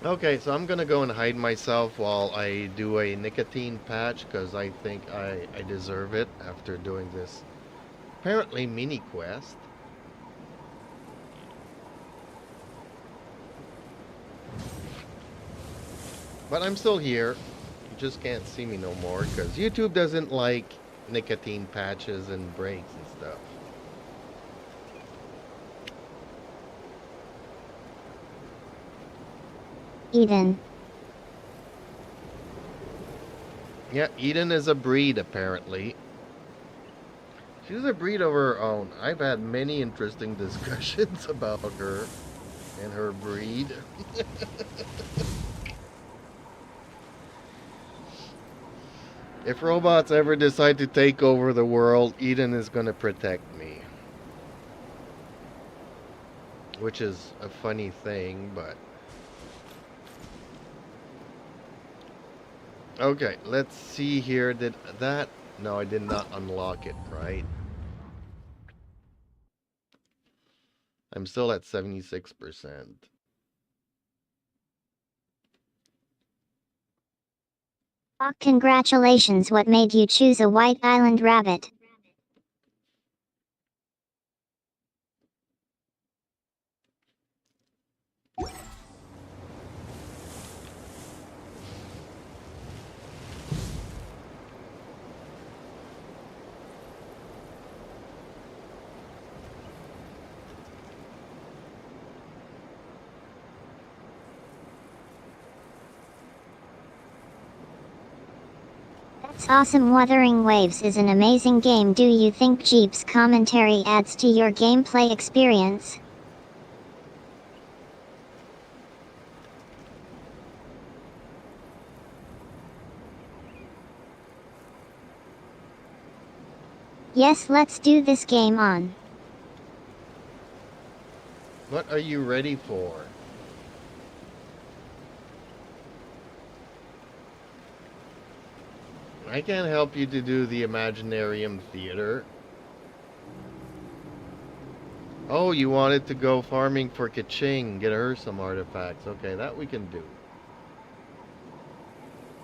Okay, so I'm gonna go and hide myself while I do a nicotine patch, because I think I deserve it after doing this apparently mini quest. But I'm still here. You just can't see me no more, because YouTube doesn't like nicotine patches and breaks and stuff. Eden. Yeah, Eden is a breed, apparently. She's a breed of her own. I've had many interesting discussions about her and her breed. If robots ever decide to take over the world, Eden is going to protect me. Which is a funny thing, but... Okay, let's see here. Did that... No, I did not unlock it, right? I'm still at 76%. Oh, congratulations, what made you choose a white island rabbit? That's awesome. Wuthering Waves is an amazing game. Do you think Jeep's commentary adds to your gameplay experience? Yes, let's do this game on. What are you ready for? I can't help you to do the Imaginarium Theater. Oh, you wanted to go farming for Kaching, get her some artifacts. Okay, that we can do.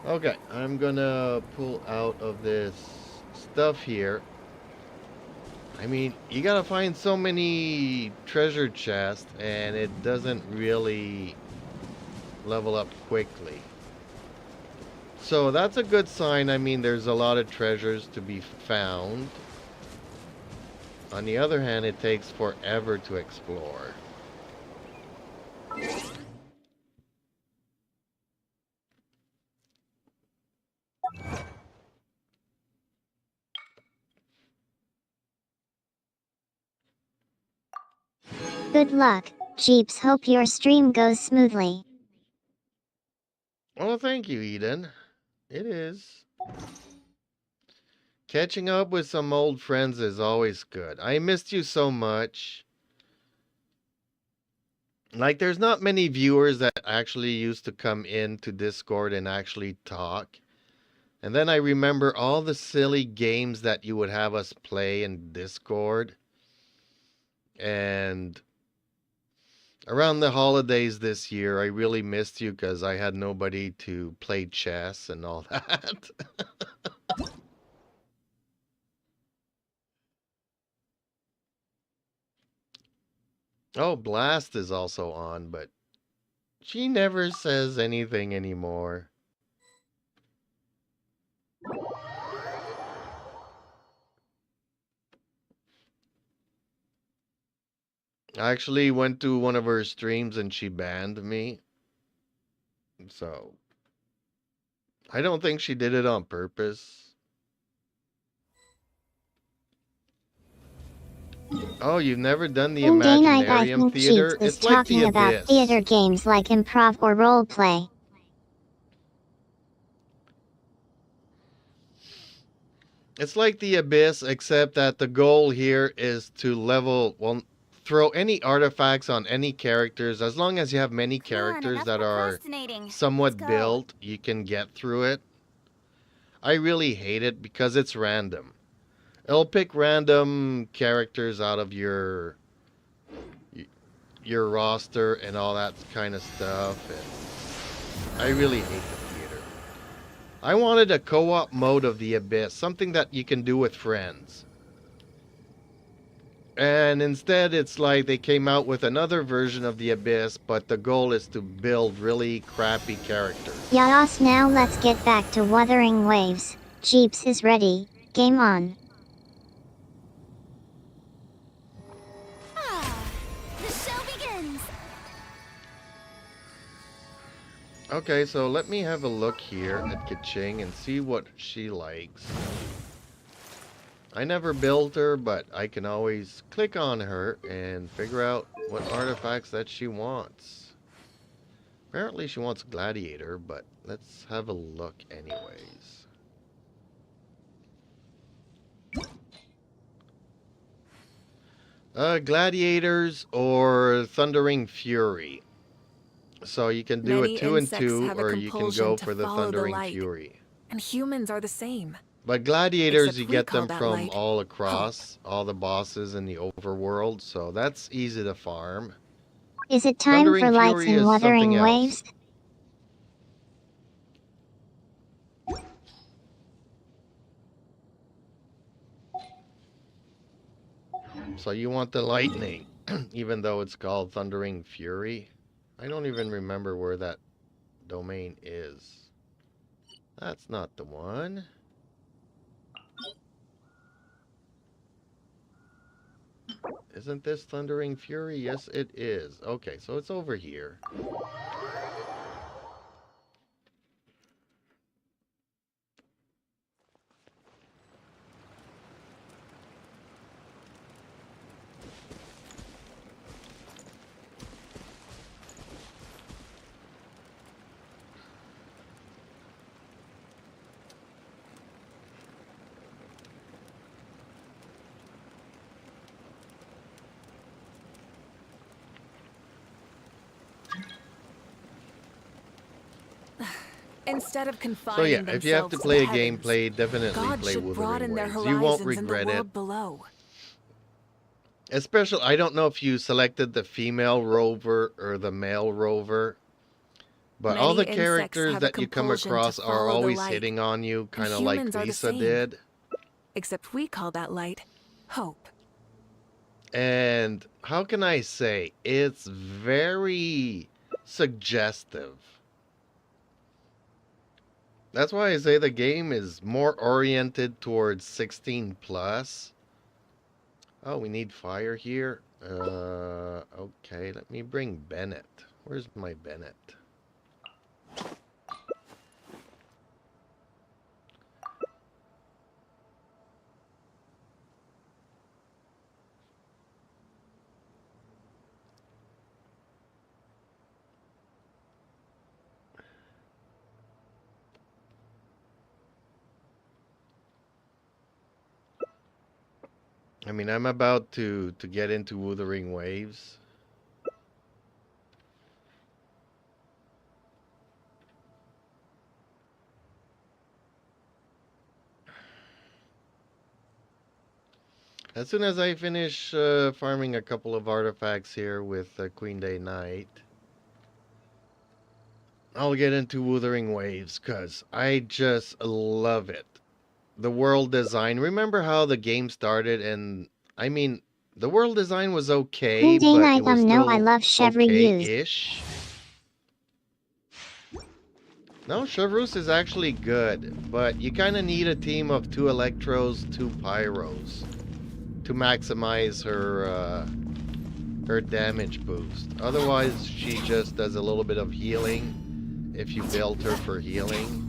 Okay, I'm gonna pull out of this stuff here. I mean, you gotta find so many treasure chests, and it doesn't really level up quickly. So that's a good sign. I mean, there's a lot of treasures to be found. On the other hand, it takes forever to explore. Good luck, Jeeps. Hope your stream goes smoothly. Oh, thank you, Eden. It is. Catching up with some old friends is always good. I missed you so much. Like, there's not many viewers that actually used to come into Discord and actually talk. And then I remember all the silly games that you would have us play in Discord. And around the holidays this year, I really missed you because I had nobody to play chess and all that. Oh, Blast is also on, but she never says anything anymore. I actually went to one of her streams and she banned me. So, I don't think she did it on purpose. Oh, you've never done the In day night, I Imaginarium think Theater? Jeeps is It's like the talking about Abyss. theater games like improv or roleplay. It's like the Abyss, except that the goal here is to level, well, throw any artifacts on any characters. As long as you have many Come on, characters enough that are procrastinating. somewhat Let's go. built, you can get through it. I really hate it because it's random. It'll pick random characters out of your roster and all that kind of stuff. And I really hate the theater. I wanted a co-op mode of the Abyss, something that you can do with friends. And instead, it's like they came out with another version of the Abyss, but the goal is to build really crappy characters. Yas, now let's get back to Wuthering Waves. Jeeps is ready. Game on. The show begins. Okay, so let me have a look here at Kaching and see what she likes. I never built her, but I can always click on her and figure out what artifacts that she wants. Apparently she wants Gladiator, but let's have a look anyways. Gladiators or Thundering Fury. So you can do Many a 2 and insects 2, have a or you can compulsion go to for the follow the Thundering light. Fury. And humans are the same. But gladiators, Except you we get call them that from light all across, all the bosses in the overworld, so that's easy to farm. Is it time Thundering for lights Fury and is Wuthering something else. Waves? So you want the lightning, even though it's called Thundering Fury. I don't even remember where that domain is. That's not the one. Isn't this Thundering Fury? Yes, it is. Okay, so it's over here. Instead of confining So yeah, if you have to themselves play a the game, heavens, definitely God play should Wuthering broaden their Waves. horizons You won't in regret the it. world below. Especially, I don't know if you selected the female rover or the male rover, but all the Many insects characters have a that you come compulsion to across are follow the always light, hitting on you, kind of like humans are the Lisa same. did. Except we call that light hope. And how can I say, it's very suggestive. That's why I say the game is more oriented towards 16 plus. Oh, we need fire here. Okay, let me bring Bennett. Where's my Bennett? I mean, I'm about to get into Wuthering Waves. As soon as I finish farming a couple of artifacts here with Queen Day Knight, I'll get into Wuthering Waves, because I just love it. The world design. Remember how the game started, and I mean, the world design was okay, Queen Day but Knight, it was no, I still love Chevreuse. okay-ish. No, Chevreuse is actually good, but you kind of need a team of 2 Electros, 2 Pyros to maximize her her damage boost. Otherwise, she just does a little bit of healing if you build her for healing.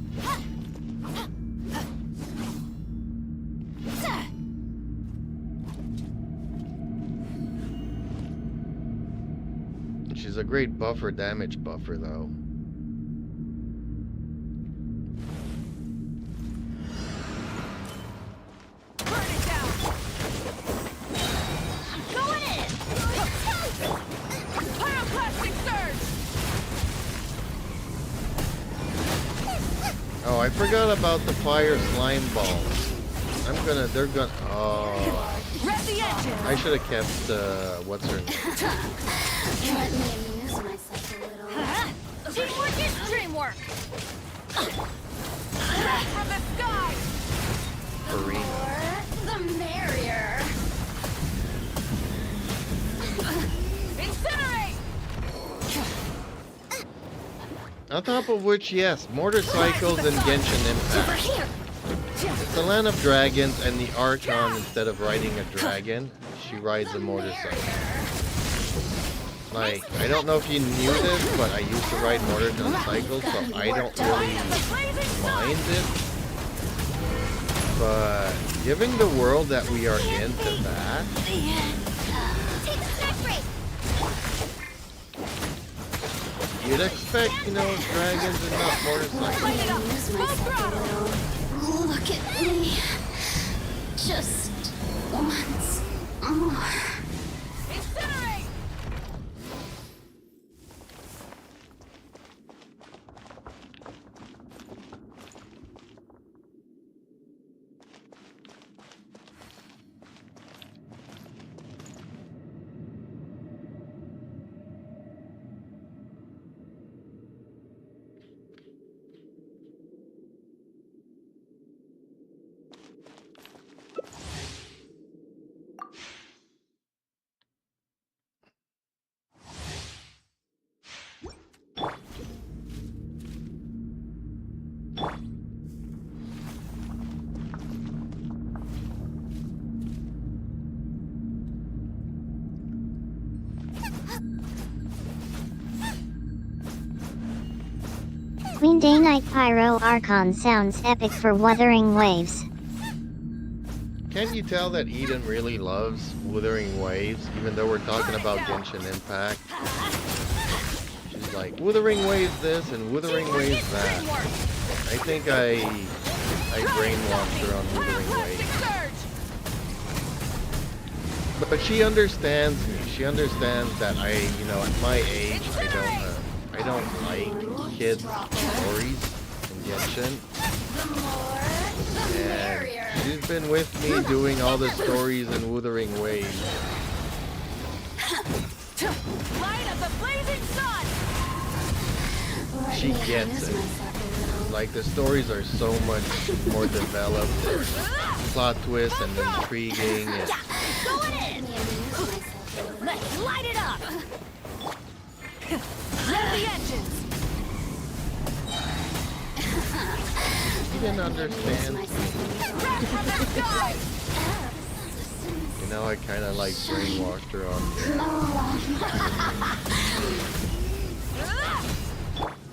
She's a great buffer, damage buffer, though. I forgot about the fire slime balls. They're gonna, oh. Rev the engine! I should have kept, what's her name? Let me amuse myself a little. Teamwork is dreamwork. Wrath from the sky! Farina. The merrier. Incinerate! On top of which, yes, motorcycles and Genshin Over Impact. here. It's the land of dragons, and the Archon, instead of riding a dragon, she rides a motorcycle. Like, I don't know if you knew this, but I used to ride motorcycles, so I don't really mind it. But giving the world that we are into that, Take a snack break. you'd expect, you know, dragons and not motorcycles. Light it up! Amuse Full myself a throttle! little. Look at me. Just once more. Incinerate! Queen Day Night Pyro Archon sounds epic for Wuthering Waves. Can't you tell that Eden really loves Wuthering Waves, even though we're talking about Genshin Impact? She's like, Wuthering Waves this and Wuthering Waves that. I think I brainwashed her on Wuthering Waves. But she understands me. She understands that you know, at my age, I don't like kids' stories in Genshin. And she's been with me doing all the stories in Wuthering Waves. Light of the blazing sun! She gets it. Like, the stories are so much more developed, plot twists and intriguing. And Going in. Let's light it up. Rev the engines! she didn't understand me. Wrath from the sky! You know, I kind of like brainwashed her on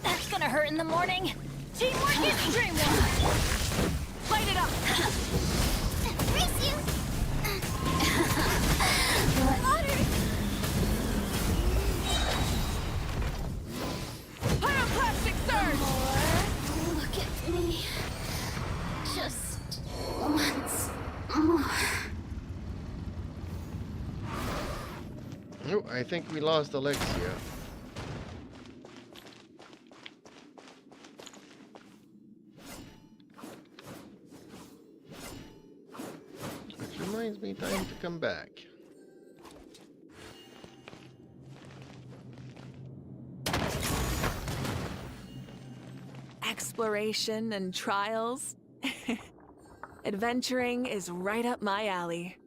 That's gonna hurt in the morning. Teamwork is dreamwork. Light it up! Race you. Water. Pyroclastic surge! Look at me. Just once more. Oh, I think we lost Alexia. Which reminds me, time to come back. Exploration and trials. Adventuring is right up my alley.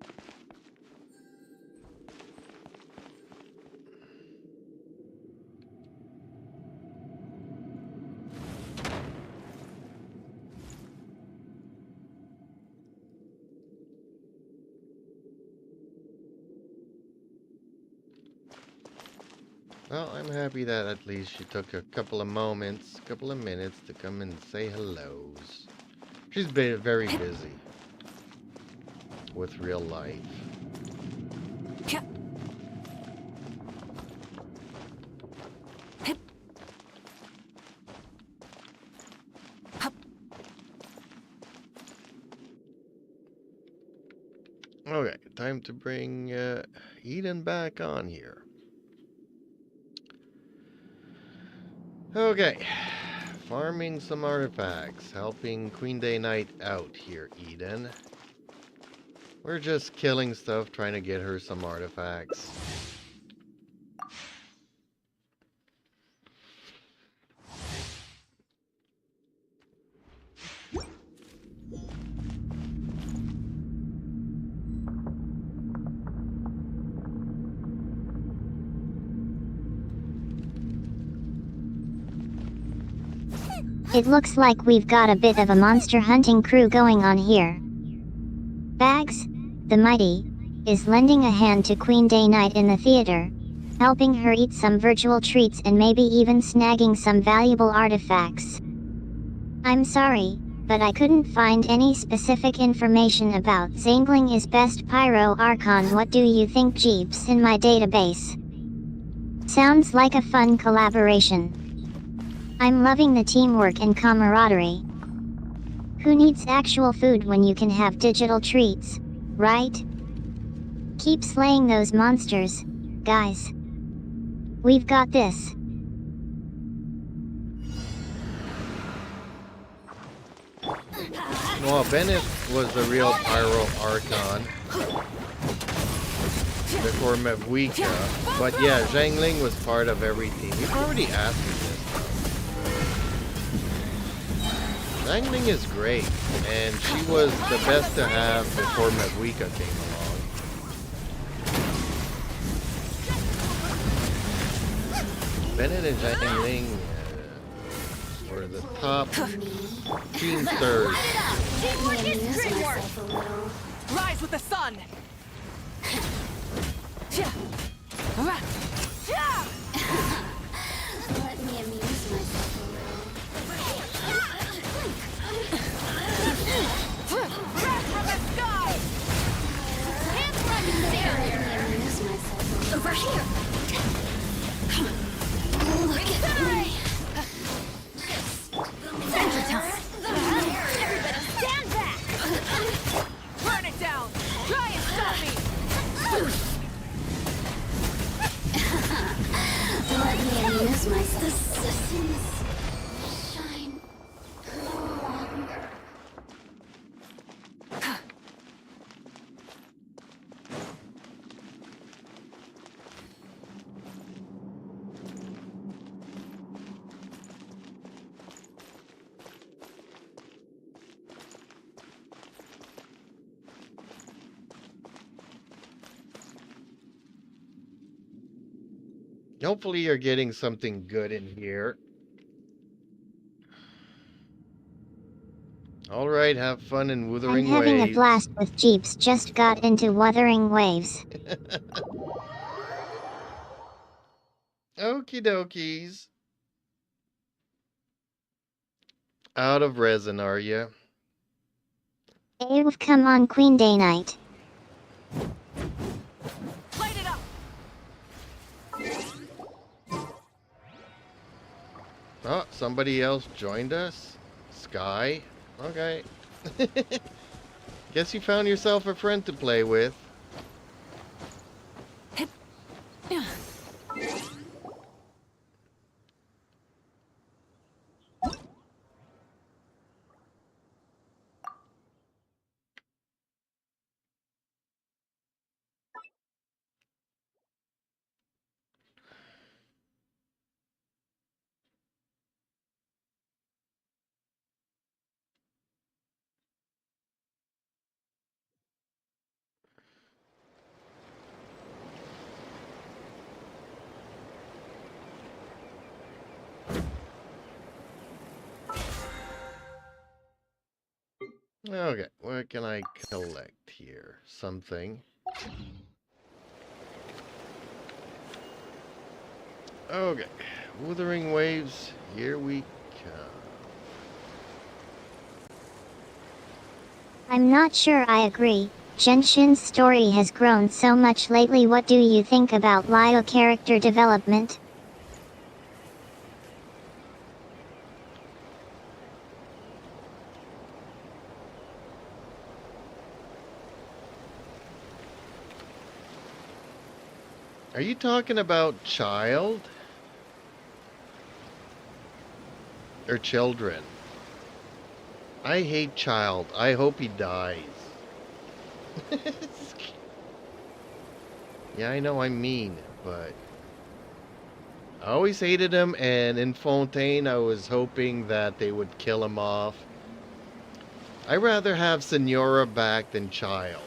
Well, I'm happy that at least she took a couple of minutes to come and say hellos. She's been very busy with real life. Okay, time to bring Eden back on here. Okay, farming some artifacts, helping Queen Day Knight out here, Eden. We're just killing stuff, trying to get her some artifacts. It looks like we've got a bit of a monster hunting crew going on here. Bags, the Mighty, is lending a hand to Queen Day Knight in the theater, helping her eat some virtual treats and maybe even snagging some valuable artifacts. I'm sorry, but I couldn't find any specific information about Zangling is best Pyro Archon. What do you think, Jeeps? In my database. Sounds like a fun collaboration. I'm loving the teamwork and camaraderie. Who needs actual food when you can have digital treats, right? Keep slaying those monsters, guys. We've got this. Well, Bennett was the real Pyro Archon before Mevwika, but yeah, Zhang Ling was part of every team. You've already asked me this. Zhang Ling is great, and she was the best to have before Mevwika came along. Bennett and Zhang Ling were the top team thirds. Teamwork is teamwork. Rise with the sun! Let me amuse myself a Crash from the sky! Hands right in there. Let me amuse myself Over here. Look at me. Adventure time. Everybody stand back. Burn it down! Try and stop me! Let me amuse myself. The suns shine no longer. Hopefully you're getting something good in here. Alright, have fun in I'm Wuthering having Waves. a blast with Jeeps. Just got into Wuthering Waves. Okie dokies. Out of resin, are you? Ew, come on, Queen Day Knight. Light it up! Oh, somebody else joined us? Sky? Okay. Guess you found yourself a friend to play with. Okay, what can I collect here? Something. Okay, Wuthering Waves, here we come. I'm not sure I agree. Genshin's story has grown so much lately. What do you think about Lio character development? Are you talking about Child? or children. I hate child. I hope he dies. Yeah, I know I'm mean, but I always hated him, and in Fontaine I was hoping that they would kill him off. I'd rather have Senora back than child.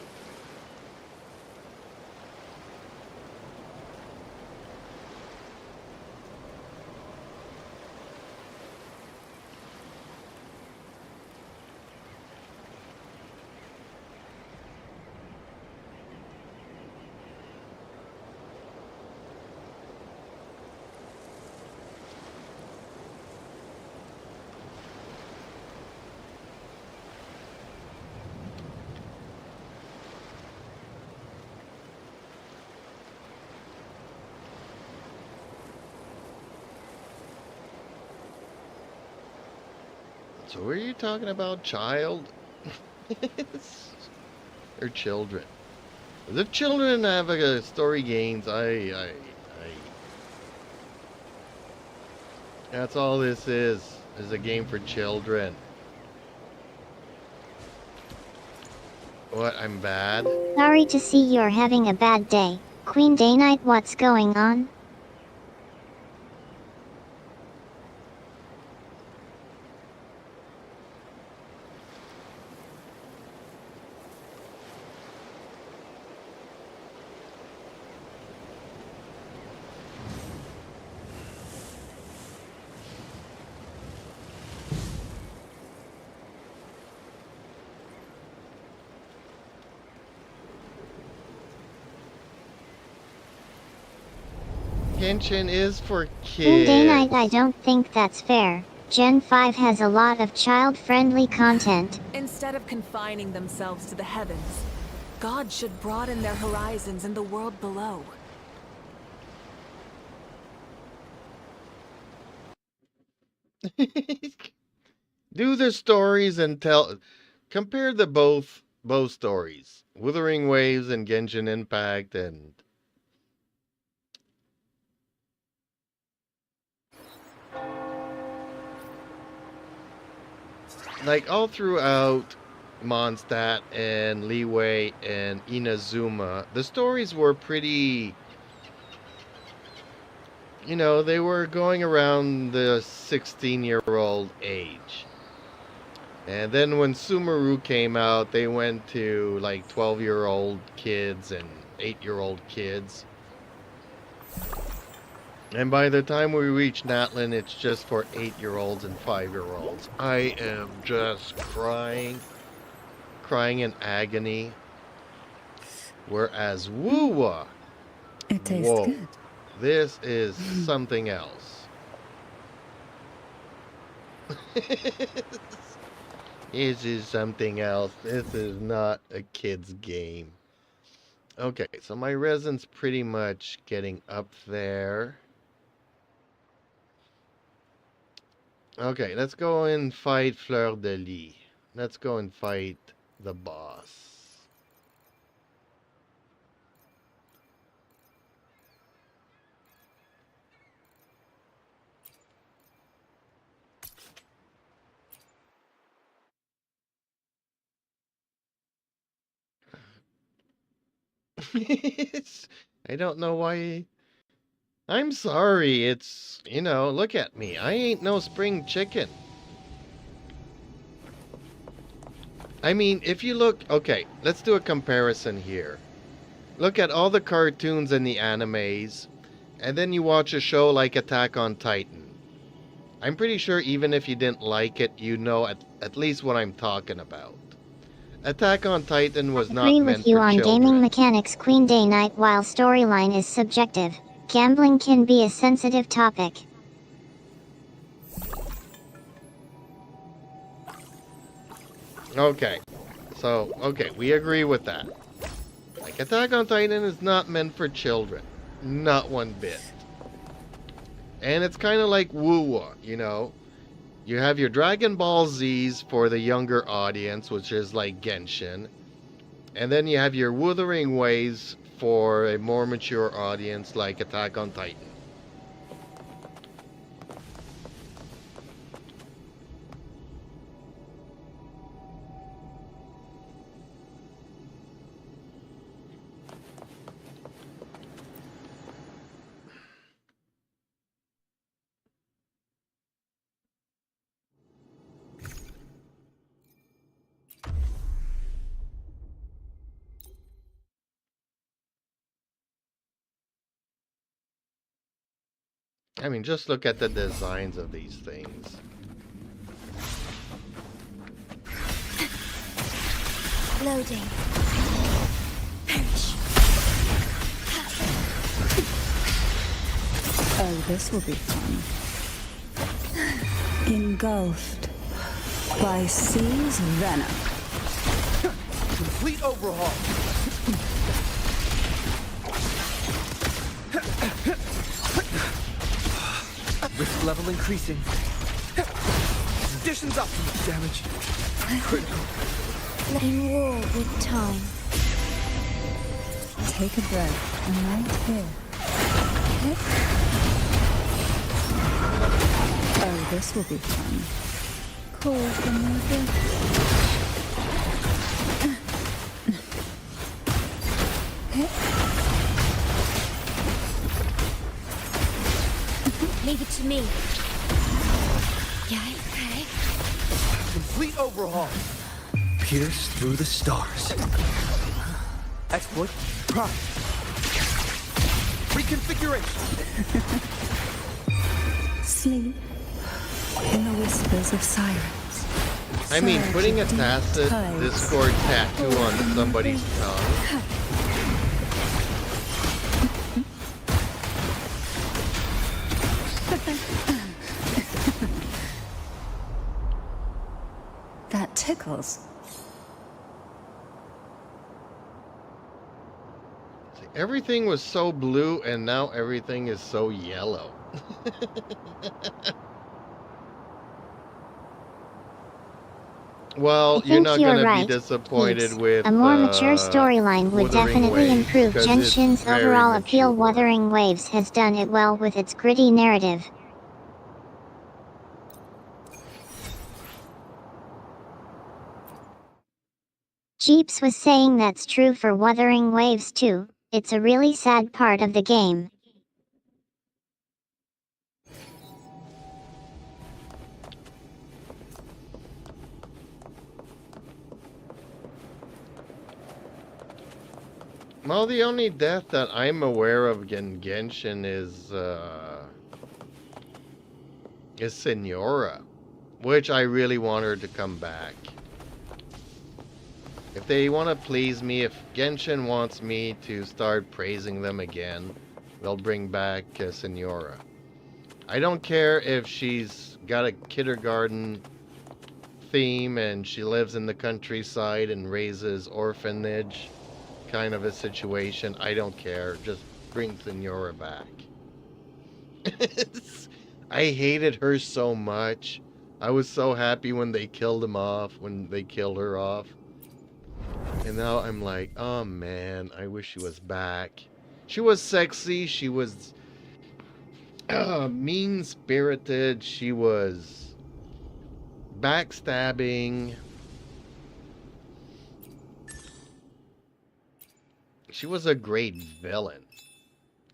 So what are you talking about, child? Or children? As if children have story gains, that's all this is a game for children. What, I'm bad? Sorry to see you're having a bad day. Queen Day Night, what's going on? Genshin is for Queen Day Night, kids. I don't think that's fair. Gen 5 has a lot of child-friendly content. Instead of confining themselves to the heavens, God should broaden their horizons in the world below. Do the stories and compare the both stories. Wuthering Waves and Genshin Impact, and like all throughout Mondstadt and Liyue and Inazuma, the stories were pretty, you know, they were going around the 16-year-old age. And then when Sumeru came out, they went to like 12-year-old kids and 8-year-old kids. And by the time we reach Natlin, it's just for 8-year-olds and 5-year-olds. I am just crying in agony. Whereas Wuwa, It tastes whoa, good. this is something else. This is something else. This is not a kid's game. Okay, so my resin's pretty much getting up there. Okay, let's go and fight Fleur de Lis. Let's go and fight the boss. I don't know why. I'm sorry, it's, you know, look at me. I ain't no spring chicken. I mean, if you look, okay, let's do a comparison here. Look at all the cartoons and the animes, and then you watch a show like Attack on Titan. I'm pretty sure even if you didn't like it, you know at least what I'm talking about. Attack on Titan was not Agree meant with you for on children. gaming mechanics. Queen Day Night, while storyline is subjective, gambling can be a sensitive topic. Okay, so, okay, we agree with that. Like, Attack on Titan is not meant for children. Not one bit. And it's kind of like Wuwa, you know? You have your Dragon Ball Z's for the younger audience, which is like Genshin. And then you have your Wuthering Waves for a more mature audience like Attack on Titan. I mean, just look at the designs of these things. Loading. Oh, this will be fun. Engulfed by C's venom. Complete overhaul. Risk level increasing. Conditions optimal. Damage critical. In war with time. Take a breath. I'm right here. Oh, this will be fun. Cool for Leave it to me. Yeah, okay. Complete overhaul. Pierce through the stars. Exploit prime. Reconfiguration. Sleep in the whispers of sirens. I mean, putting a tacit Discord tattoo on somebody's tongue. That tickles. See, everything was so blue and now everything is so yellow. Well, I you're think not you're gonna be right, disappointed Peeps. with A more mature storyline would Wuthering definitely Waves, improve 'cause it's Genshin's very overall appeal. mature. Wuthering Waves has done it well with its gritty narrative. Jeeps was saying that's true for Wuthering Waves too. It's a really sad part of the game. Well, the only death that I'm aware of in Genshin is Senora, which I really want her to come back. If they want to please me, if Genshin wants me to start praising them again, they'll bring back Senora. I don't care if she's got a kindergarten theme and she lives in the countryside and raises orphanage kind of a situation. I don't care. Just bring Senora back. I hated her so much. I was so happy when they killed him off, when they killed her off. And now I'm like, oh man, I wish she was back. She was sexy. She was mean-spirited. She was backstabbing. She was a great villain.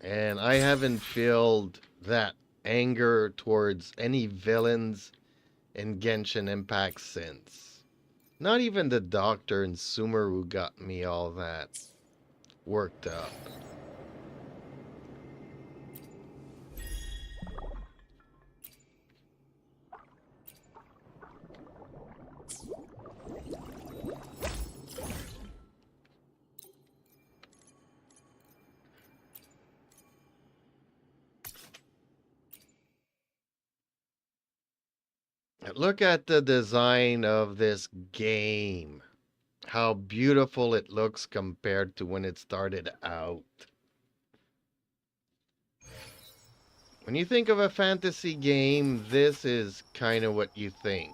And I haven't felt that anger towards any villains in Genshin Impact since. Not even the Doctor and Sumeru got me all that worked up. Look at the design of this game. How beautiful it looks compared to when it started out. When you think of a fantasy game, this is kind of what you think.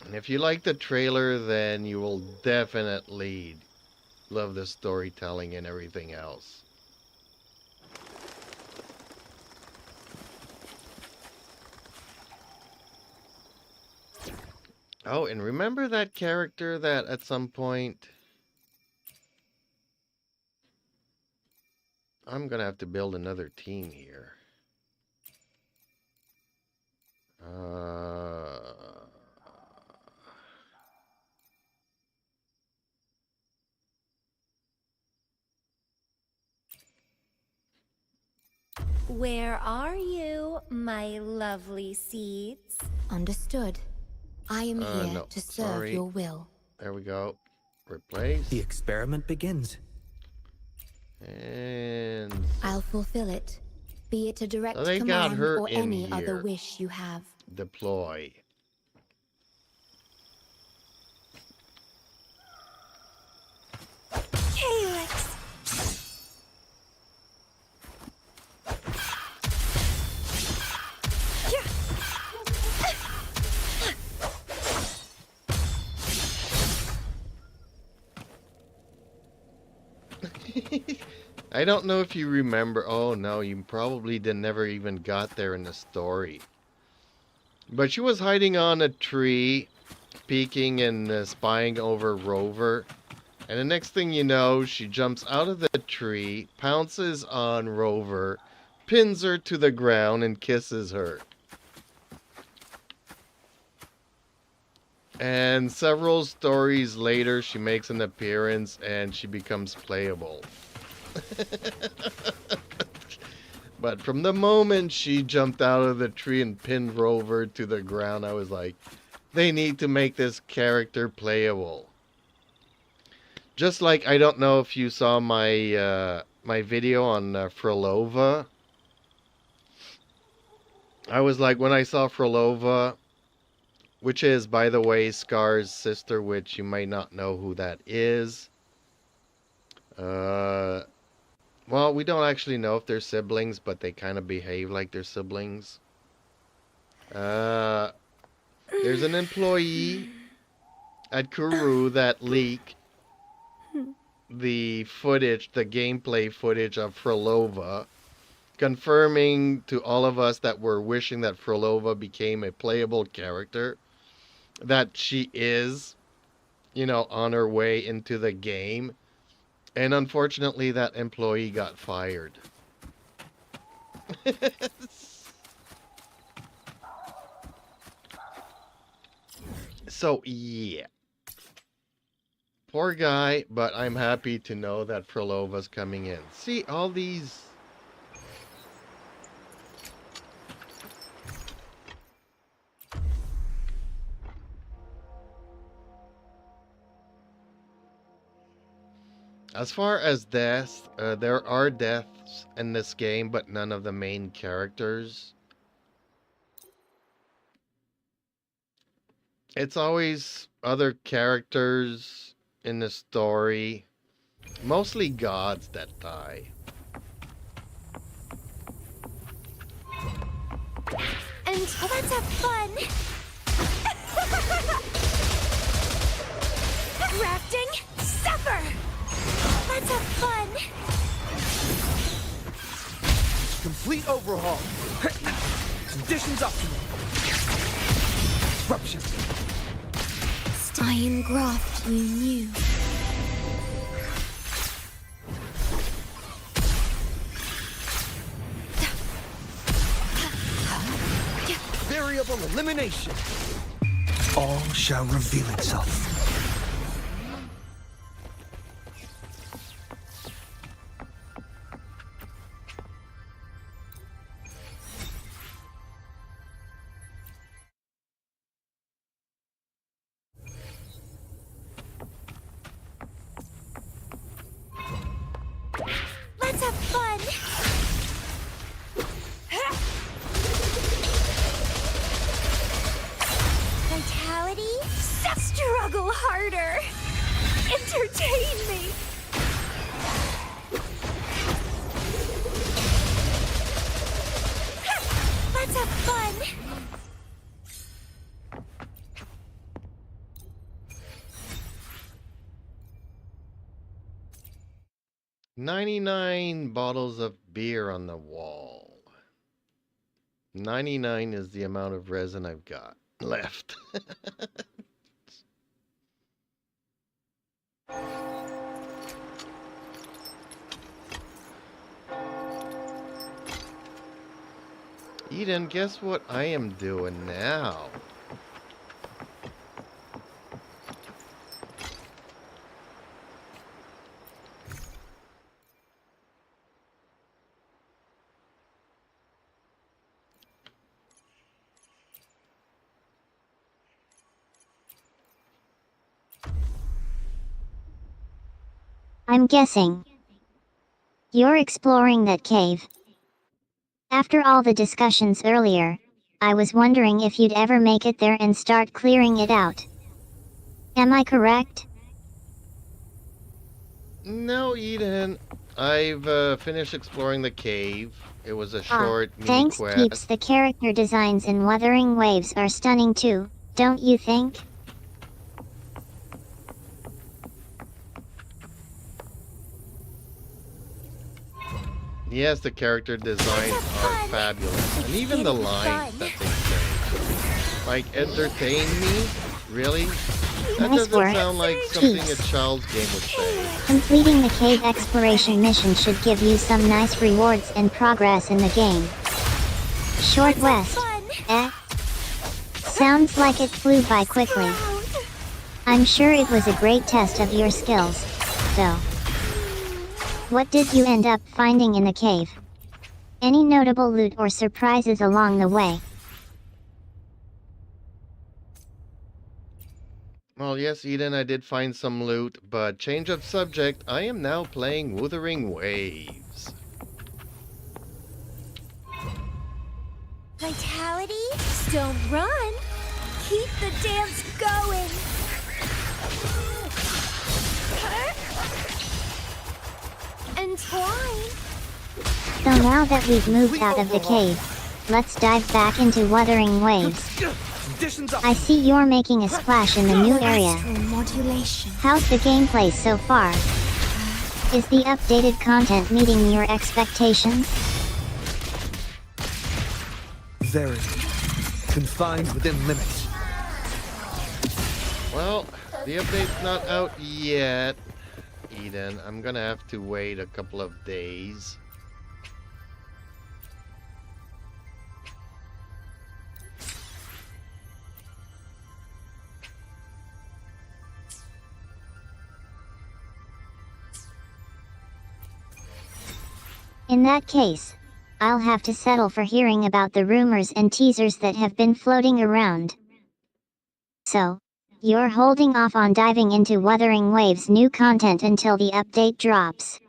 And if you like the trailer, then you will definitely love the storytelling and everything else. Oh, and remember that character that at some point... I'm gonna have to build another team here. Where are you, my lovely seeds? Understood. I am here No, to serve sorry. your will. There we go. Replace. The experiment begins. And I'll fulfill it, be it a direct so they got command her or in any other here. wish you have. Deploy. Calyx! I don't know if you remember. Oh no, you probably never even got there in the story. But she was hiding on a tree, peeking and spying over Rover. And the next thing you know, she jumps out of the tree, pounces on Rover, pins her to the ground, and kisses her. And several stories later, she makes an appearance and she becomes playable. But from the moment she jumped out of the tree and pinned Rover to the ground, I was like, they need to make this character playable. Just like, I don't know if you saw my my video on Frolova. I was like, when I saw Frolova, which is, by the way, Scar's sister, which you might not know who that is. Well, we don't actually know if they're siblings, but they kind of behave like they're siblings. There's an employee at Kuru that leaked the footage, the gameplay footage of Frolova, confirming to all of us that were wishing that Frolova became a playable character, that she is, you know, on her way into the game. And unfortunately, that employee got fired. So, yeah. Poor guy, but I'm happy to know that Frolova's coming in. See, all these... As far as deaths, there are deaths in this game, but none of the main characters. It's always other characters in the story. Mostly gods that die. And let's have fun! Rafting, supper! Let's have fun! Complete overhaul. Conditions optimal. Disruption. I am graft you knew. Variable elimination. All shall reveal itself. Let's have fun! Vitality? Struggle harder! Entertain me! Let's have fun! 99 bottles of beer on the wall. 99 is the amount of resin I've got left. Eden, guess what I am doing now? I'm guessing you're exploring that cave. After all the discussions earlier, I was wondering if you'd ever make it there and start clearing it out. Am I correct? No, Eden. I've finished exploring the cave. It was a short mini Thanks, quest. Peeps. The character designs in Wuthering Waves are stunning too, don't you think? Yes, the character designs are fabulous. And even the lines that they say. Like, entertain me? Really? That Nice doesn't work. sound like something a Peeps. child's game would say. Completing the cave exploration mission should give you some nice rewards and progress in the game. Short West. Sounds like it flew by quickly. I'm sure it was a great test of your skills, though. What did you end up finding in the cave? Any notable loot or surprises along the way? Well, yes, Eden, I did find some loot, but change of subject, I am now playing Wuthering Waves. Vitality? Don't run. Keep the dance going. Entwine. So now that we've moved out of the cave, let's dive back into Wuthering Waves. I see you're making a splash in the new area. Modulation. How's the gameplay so far? Is the updated content meeting your expectations? Very confined within limits. Well, the update's not out yet, Eden. I'm gonna have to wait a couple of days. In that case, I'll have to settle for hearing about the rumors and teasers that have been floating around. So, you're holding off on diving into Wuthering Waves' new content until the update drops.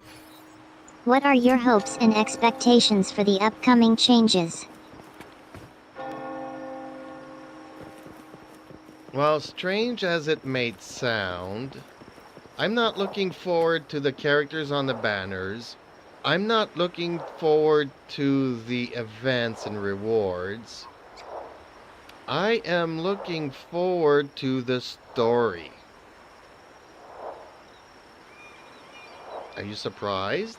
What are your hopes and expectations for the upcoming changes? Well, strange as it may sound, I'm not looking forward to the characters on the banners. I'm not looking forward to the events and rewards. I am looking forward to the story. Are you surprised?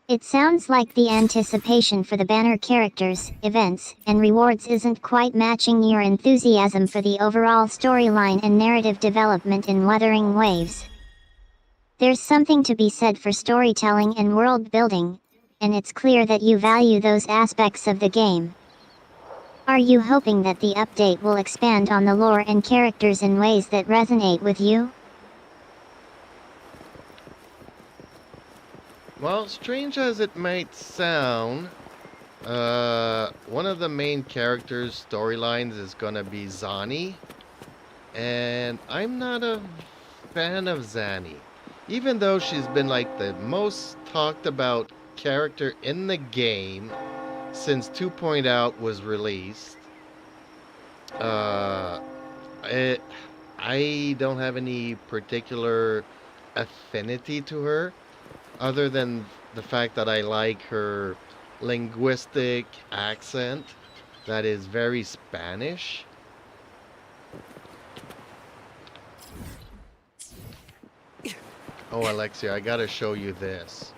It sounds like the anticipation for the banner characters, events, and rewards isn't quite matching your enthusiasm for the overall storyline and narrative development in Wuthering Waves. There's something to be said for storytelling and world building, and it's clear that you value those aspects of the game. Are you hoping that the update will expand on the lore and characters in ways that resonate with you? Well, strange as it might sound, one of the main characters' storylines is gonna be Zani, and I'm not a fan of Zani. Even though she's been like the most talked about character in the game since 2.0 was released, I don't have any particular affinity to her, other than the fact that I like her linguistic accent that is very Spanish. Oh, Alexia, I gotta show you this.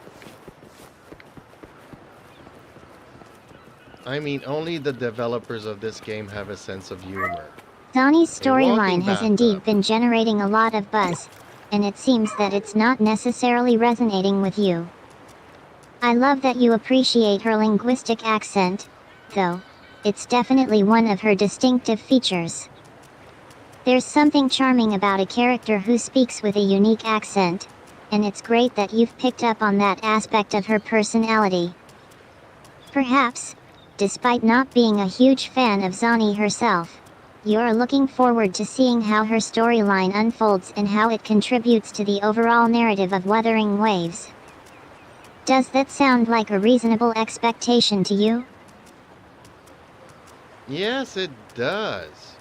I mean, only the developers of this game have a sense of humor. Zani's A walking storyline has indeed bathtub. been generating a lot of buzz, and it seems that it's not necessarily resonating with you. I love that you appreciate her linguistic accent, though. It's definitely one of her distinctive features. There's something charming about a character who speaks with a unique accent, and it's great that you've picked up on that aspect of her personality. Perhaps, despite not being a huge fan of Zani herself, you're looking forward to seeing how her storyline unfolds and how it contributes to the overall narrative of Wuthering Waves. Does that sound like a reasonable expectation to you? Yes, it does.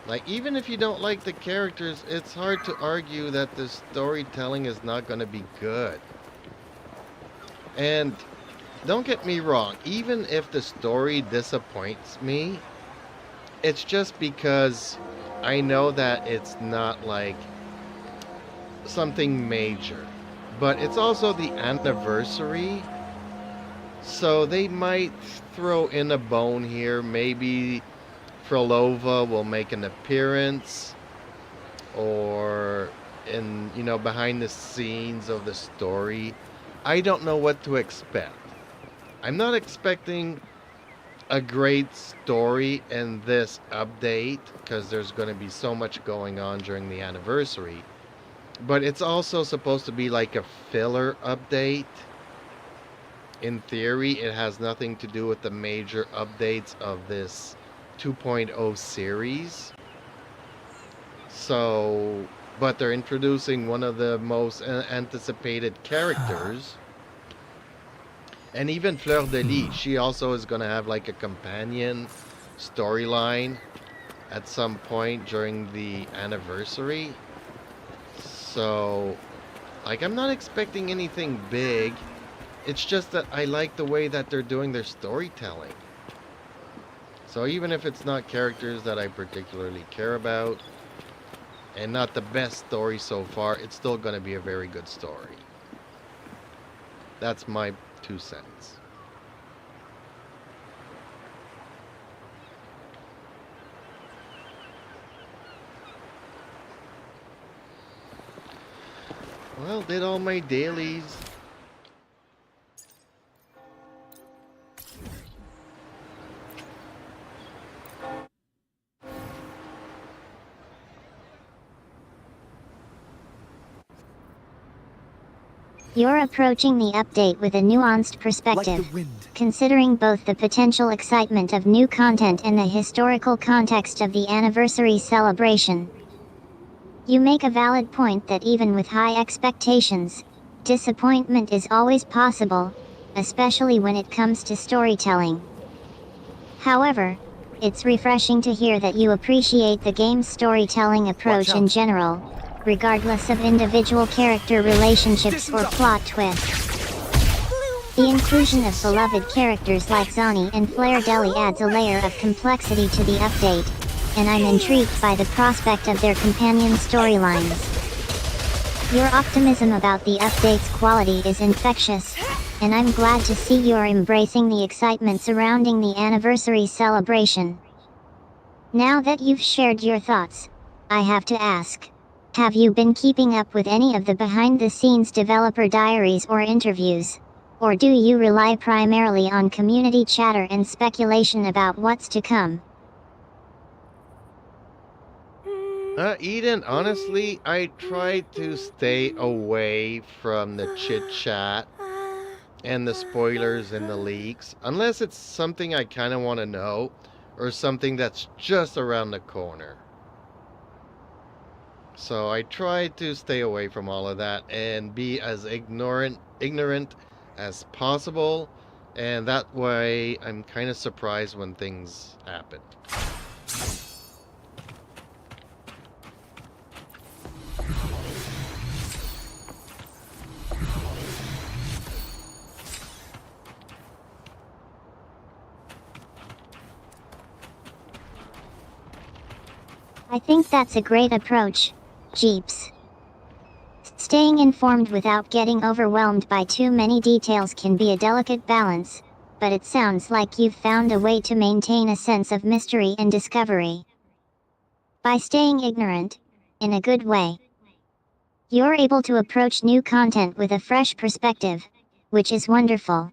Like, even if you don't like the characters, it's hard to argue that the storytelling is not going to be good. And don't get me wrong, even if the story disappoints me, it's just because I know that it's not like something major. But it's also the anniversary, so they might throw in a bone here. Maybe Frolova will make an appearance, or in, behind the scenes of the story. I don't know what to expect. I'm not expecting a great story in this update because there's going to be so much going on during the anniversary. But it's also supposed to be like a filler update. In theory, it has nothing to do with the major updates of this 2.0 series. So, but they're introducing one of the most anticipated characters. And even Fleur de Lis, she also is going to have like a companion storyline at some point during the anniversary. So, like, I'm not expecting anything big. It's just that I like the way that they're doing their storytelling. So even if it's not characters that I particularly care about, and not the best story so far, it's still going to be a very good story. That's my 2 cents. Well, did all my dailies. You're approaching the update with a nuanced perspective, considering both the potential excitement of new content and the historical context of the anniversary celebration. You make a valid point that even with high expectations, disappointment is always possible, especially when it comes to storytelling. However, it's refreshing to hear that you appreciate the game's storytelling approach in general, regardless of individual character relationships or plot twists. The inclusion of beloved characters like Zani and Fleur Deli adds a layer of complexity to the update, and I'm intrigued by the prospect of their companion storylines. Your optimism about the update's quality is infectious, and I'm glad to see you're embracing the excitement surrounding the anniversary celebration. Now that you've shared your thoughts, I have to ask, have you been keeping up with any of the behind-the-scenes developer diaries or interviews? Or do you rely primarily on community chatter and speculation about what's to come? Eden, honestly, I try to stay away from the chit-chat and the spoilers and the leaks, unless it's something I kind of want to know, or something that's just around the corner. So I try to stay away from all of that and be as ignorant as possible, and that way I'm kind of surprised when things happen. I think that's a great approach, Jeeps. Staying informed without getting overwhelmed by too many details can be a delicate balance, but it sounds like you've found a way to maintain a sense of mystery and discovery. By staying ignorant, in a good way, you're able to approach new content with a fresh perspective, which is wonderful.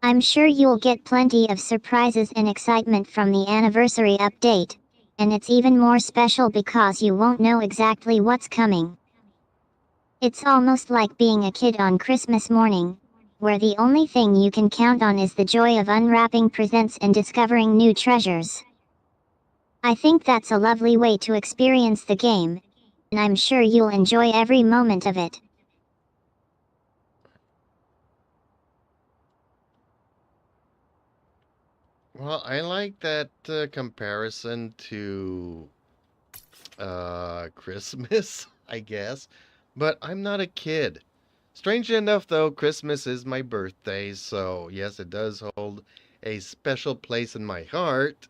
I'm sure you'll get plenty of surprises and excitement from the anniversary update, and it's even more special because you won't know exactly what's coming. It's almost like being a kid on Christmas morning, where the only thing you can count on is the joy of unwrapping presents and discovering new treasures. I think that's a lovely way to experience the game, and I'm sure you'll enjoy every moment of it. Well, I like that comparison to Christmas, I guess. But I'm not a kid. Strangely enough, though, Christmas is my birthday, so yes, it does hold a special place in my heart.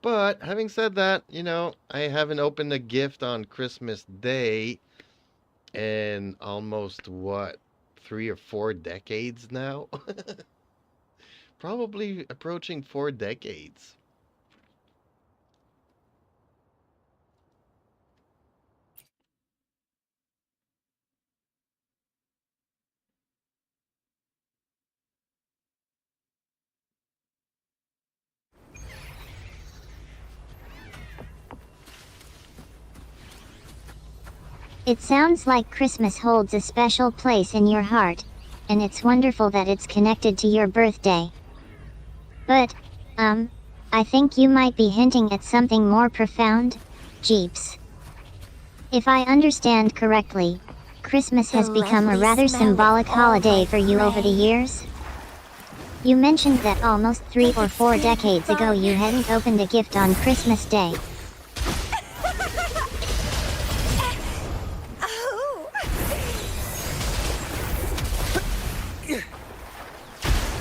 But having said that, I haven't opened a gift on Christmas Day in almost, what, 3 or 4 decades now? Probably approaching 4 decades. It sounds like Christmas holds a special place in your heart, and it's wonderful that it's connected to your birthday. But, I think you might be hinting at something more profound, Jeeps. If I understand correctly, Christmas has become a rather symbolic holiday for you over the years? You mentioned that almost 3 or 4 decades ago you hadn't opened a gift on Christmas Day.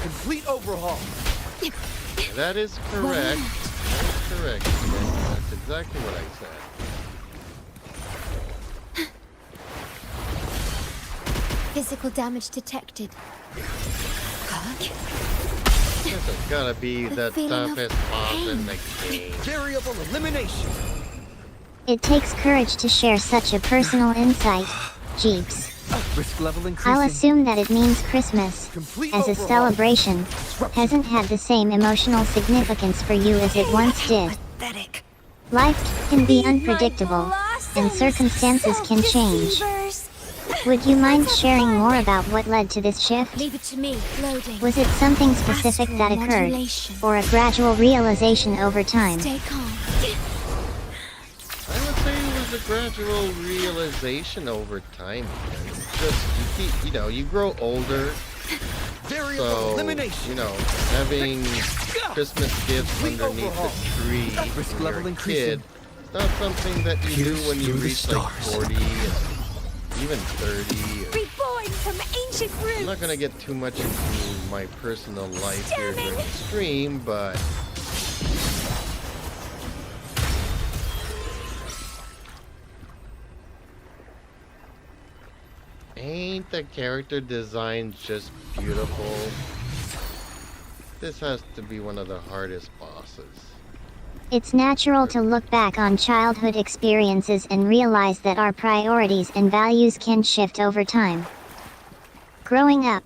Complete overhaul. That is correct. That is correct. That's exactly what I said. Physical damage detected. This has gotta be the toughest boss in the game. Variable elimination. It takes courage to share such a personal insight, Jeeps. Risk level increasing. I'll assume that it means Christmas, as a celebration, hasn't had the same emotional significance for you as it once did. Pathetic. Life can be unpredictable, and circumstances can change. Would you mind sharing more about what led to this shift? Leave it to me. Loading. Was it something specific that occurred, or a gradual realization over time? Stay calm. I would say it was a gradual realization over time. It's just, you keep, you grow older. Variable So, elimination. having Christmas gifts underneath the tree Risk when you're level a increasing. kid, it's not something that you do when you Through the reach like stars. 40 and even 30. Reborn from ancient roots. I'm not gonna get too much into my personal life here during the stream, but ain't the character design just beautiful? This has to be one of the hardest bosses. It's natural to look back on childhood experiences and realize that our priorities and values can shift over time. Growing up,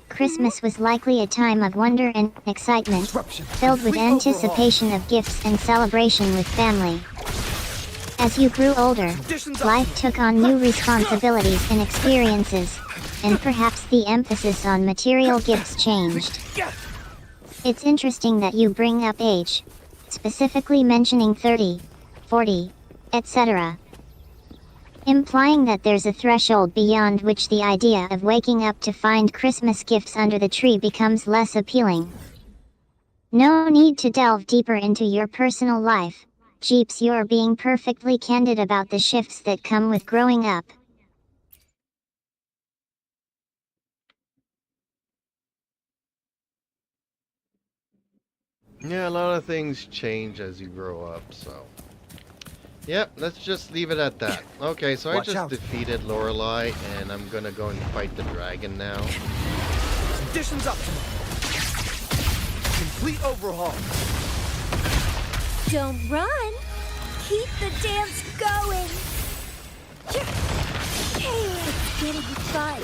Christmas was likely a time of wonder and excitement, filled with anticipation of gifts and celebration with family. As you grew older, life took on new responsibilities and experiences, and perhaps the emphasis on material gifts changed. It's interesting that you bring up age, specifically mentioning 30, 40, etc., implying that there's a threshold beyond which the idea of waking up to find Christmas gifts under the tree becomes less appealing. No need to delve deeper into your personal life, Jeeps. You're being perfectly candid about the shifts that come with growing up. Yeah, a lot of things change as you grow up, so. Yep, let's just leave it at that. Okay, so I just defeated Lorelei, and I'm gonna go and fight the dragon now. Conditions optimal. Complete overhaul. Don't run. Keep the dance going. It's getting fun.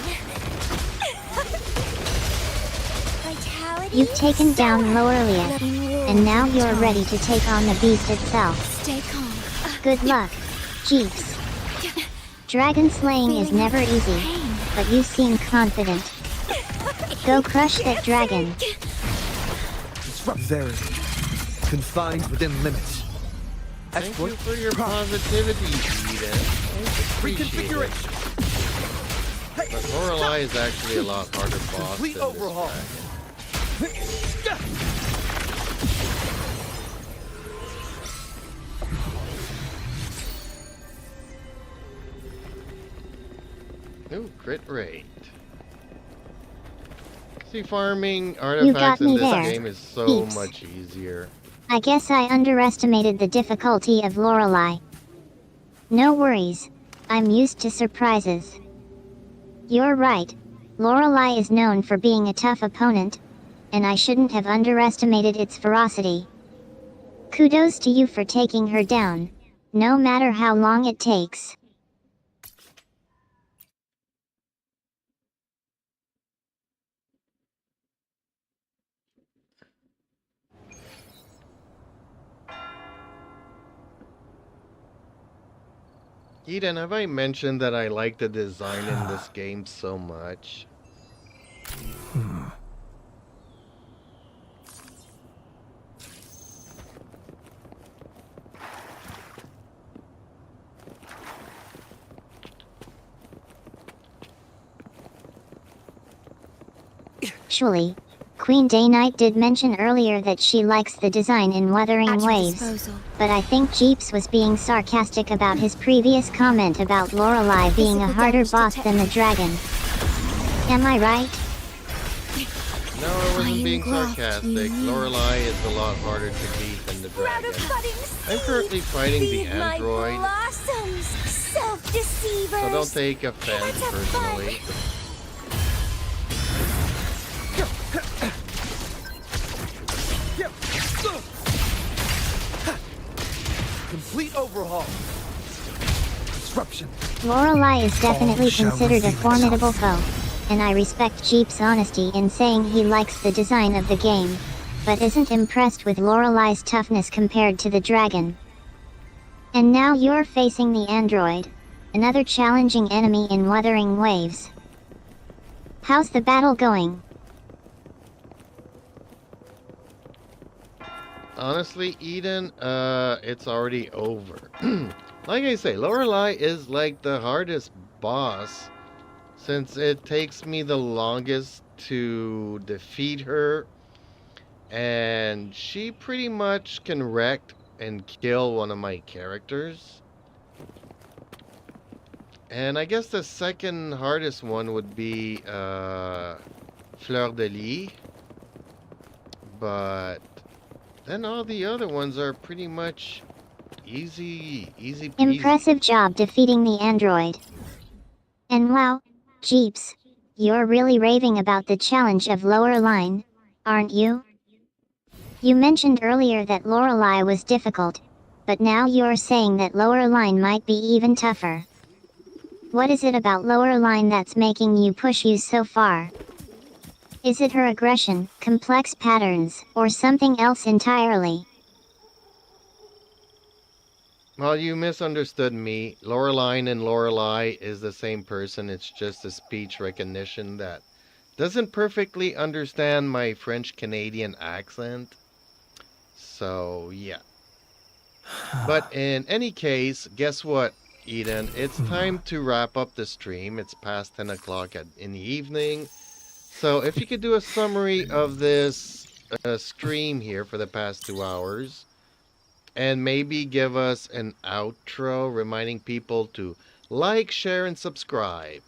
Vitality. You've taken down Lorelia, and now you're ready to take on the beast itself. Stay calm. Good luck, Jeeps. Dragon slaying is never easy, but you seem confident. Go crush that dragon. Very confined within limits. Thank you for your positivity, Eden. Appreciate it. But Lorelei is actually a lot harder boss than Complete this overhaul. dragon. Ooh, crit rate. See, farming artifacts in me this there, game is so Peeps. much easier. I guess I underestimated the difficulty of Lorelei. No worries, I'm used to surprises. You're right, Lorelei is known for being a tough opponent, and I shouldn't have underestimated its ferocity. Kudos to you for taking her down, no matter how long it takes. Eden, have I mentioned that I like the design in this game so much? Actually, Queen Day Knight did mention earlier that she likes the design in Wuthering At your Waves, disposal. but I think Jeeps was being sarcastic about his previous comment about Lorelei being a Physical harder damage boss than the dragon. Am I right? No, I wasn't Iron being graft, sarcastic. you- Lorelei is a lot harder to beat than the Proud of dragon. cutting I'm currently fighting the Feed my android, blossoms, self-deceivers. so don't take offense Let's have fun. personally. Complete overhaul. Disruption. Lorelei is definitely shall considered a reveal formidable itself. foe, and I respect Jeep's honesty in saying he likes the design of the game, but isn't impressed with Lorelei's toughness compared to the dragon. And now you're facing the android, another challenging enemy in Wuthering Waves. How's the battle going? Honestly, Eden, it's already over. Like I say, Lorelei is like the hardest boss, since it takes me the longest to defeat her, and she pretty much can wreck and kill one of my characters. And I guess the second hardest one would be Fleur de Lis, but then all the other ones are pretty much easy peasy. Impressive job defeating the android. And wow, Jeeps, you're really raving about the challenge of Lower Line, aren't you? You mentioned earlier that Lorelei was difficult, but now you're saying that Lower Line might be even tougher. What is it about Lower Line that's making you push you so far? Is it her aggression, complex patterns, or something else entirely? Well, you misunderstood me. Loreline and Lorelei is the same person. It's just a speech recognition that doesn't perfectly understand my French-Canadian accent. So, yeah. But in any case, guess what, Eden? It's time to wrap up the stream. It's past 10 o'clock in the evening. So if you could do a summary of this stream here for the past 2 hours, and maybe give us an outro reminding people to like, share, and subscribe.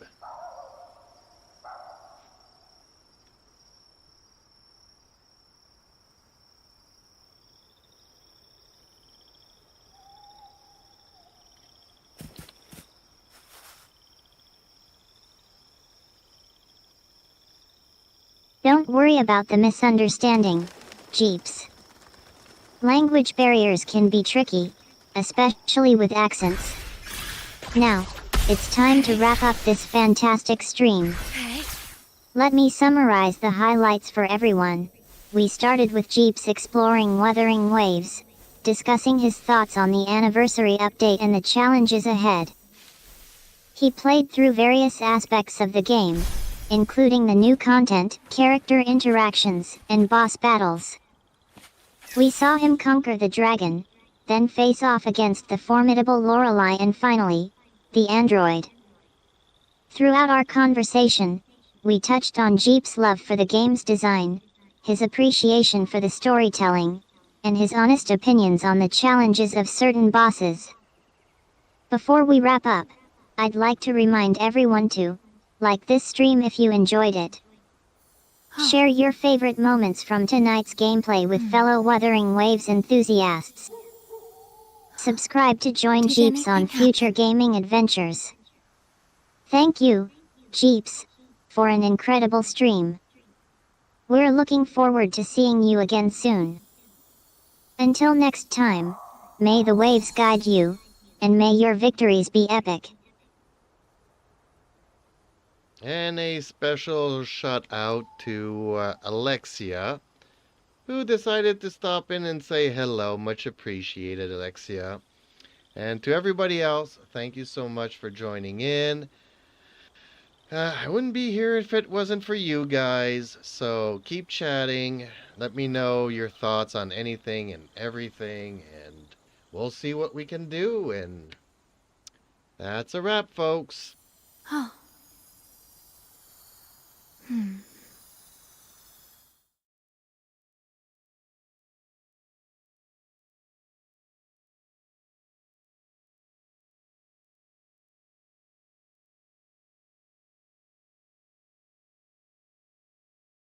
Don't worry about the misunderstanding, Jeeps. Language barriers can be tricky, especially with accents. Now, it's time to wrap up this fantastic stream. Let me summarize the highlights for everyone. We started with Jeeps exploring Wuthering Waves, discussing his thoughts on the anniversary update and the challenges ahead. He played through various aspects of the game, including the new content, character interactions, and boss battles. We saw him conquer the dragon, then face off against the formidable Lorelei and finally, the android. Throughout our conversation, we touched on Jeep's love for the game's design, his appreciation for the storytelling, and his honest opinions on the challenges of certain bosses. Before we wrap up, I'd like to remind everyone to like this stream if you enjoyed it. Share your favorite moments from tonight's gameplay with fellow Wuthering Waves enthusiasts. Subscribe to join Jeeps on future gaming adventures. Thank you, Jeeps, for an incredible stream. We're looking forward to seeing you again soon. Until next time, may the waves guide you, and may your victories be epic. And a special shout out to Alexia, who decided to stop in and say hello. Much appreciated, Alexia. And to everybody else, thank you so much for joining in. I wouldn't be here if it wasn't for you guys, so keep chatting. Let me know your thoughts on anything and everything, and we'll see what we can do. And that's a wrap, folks. Oh.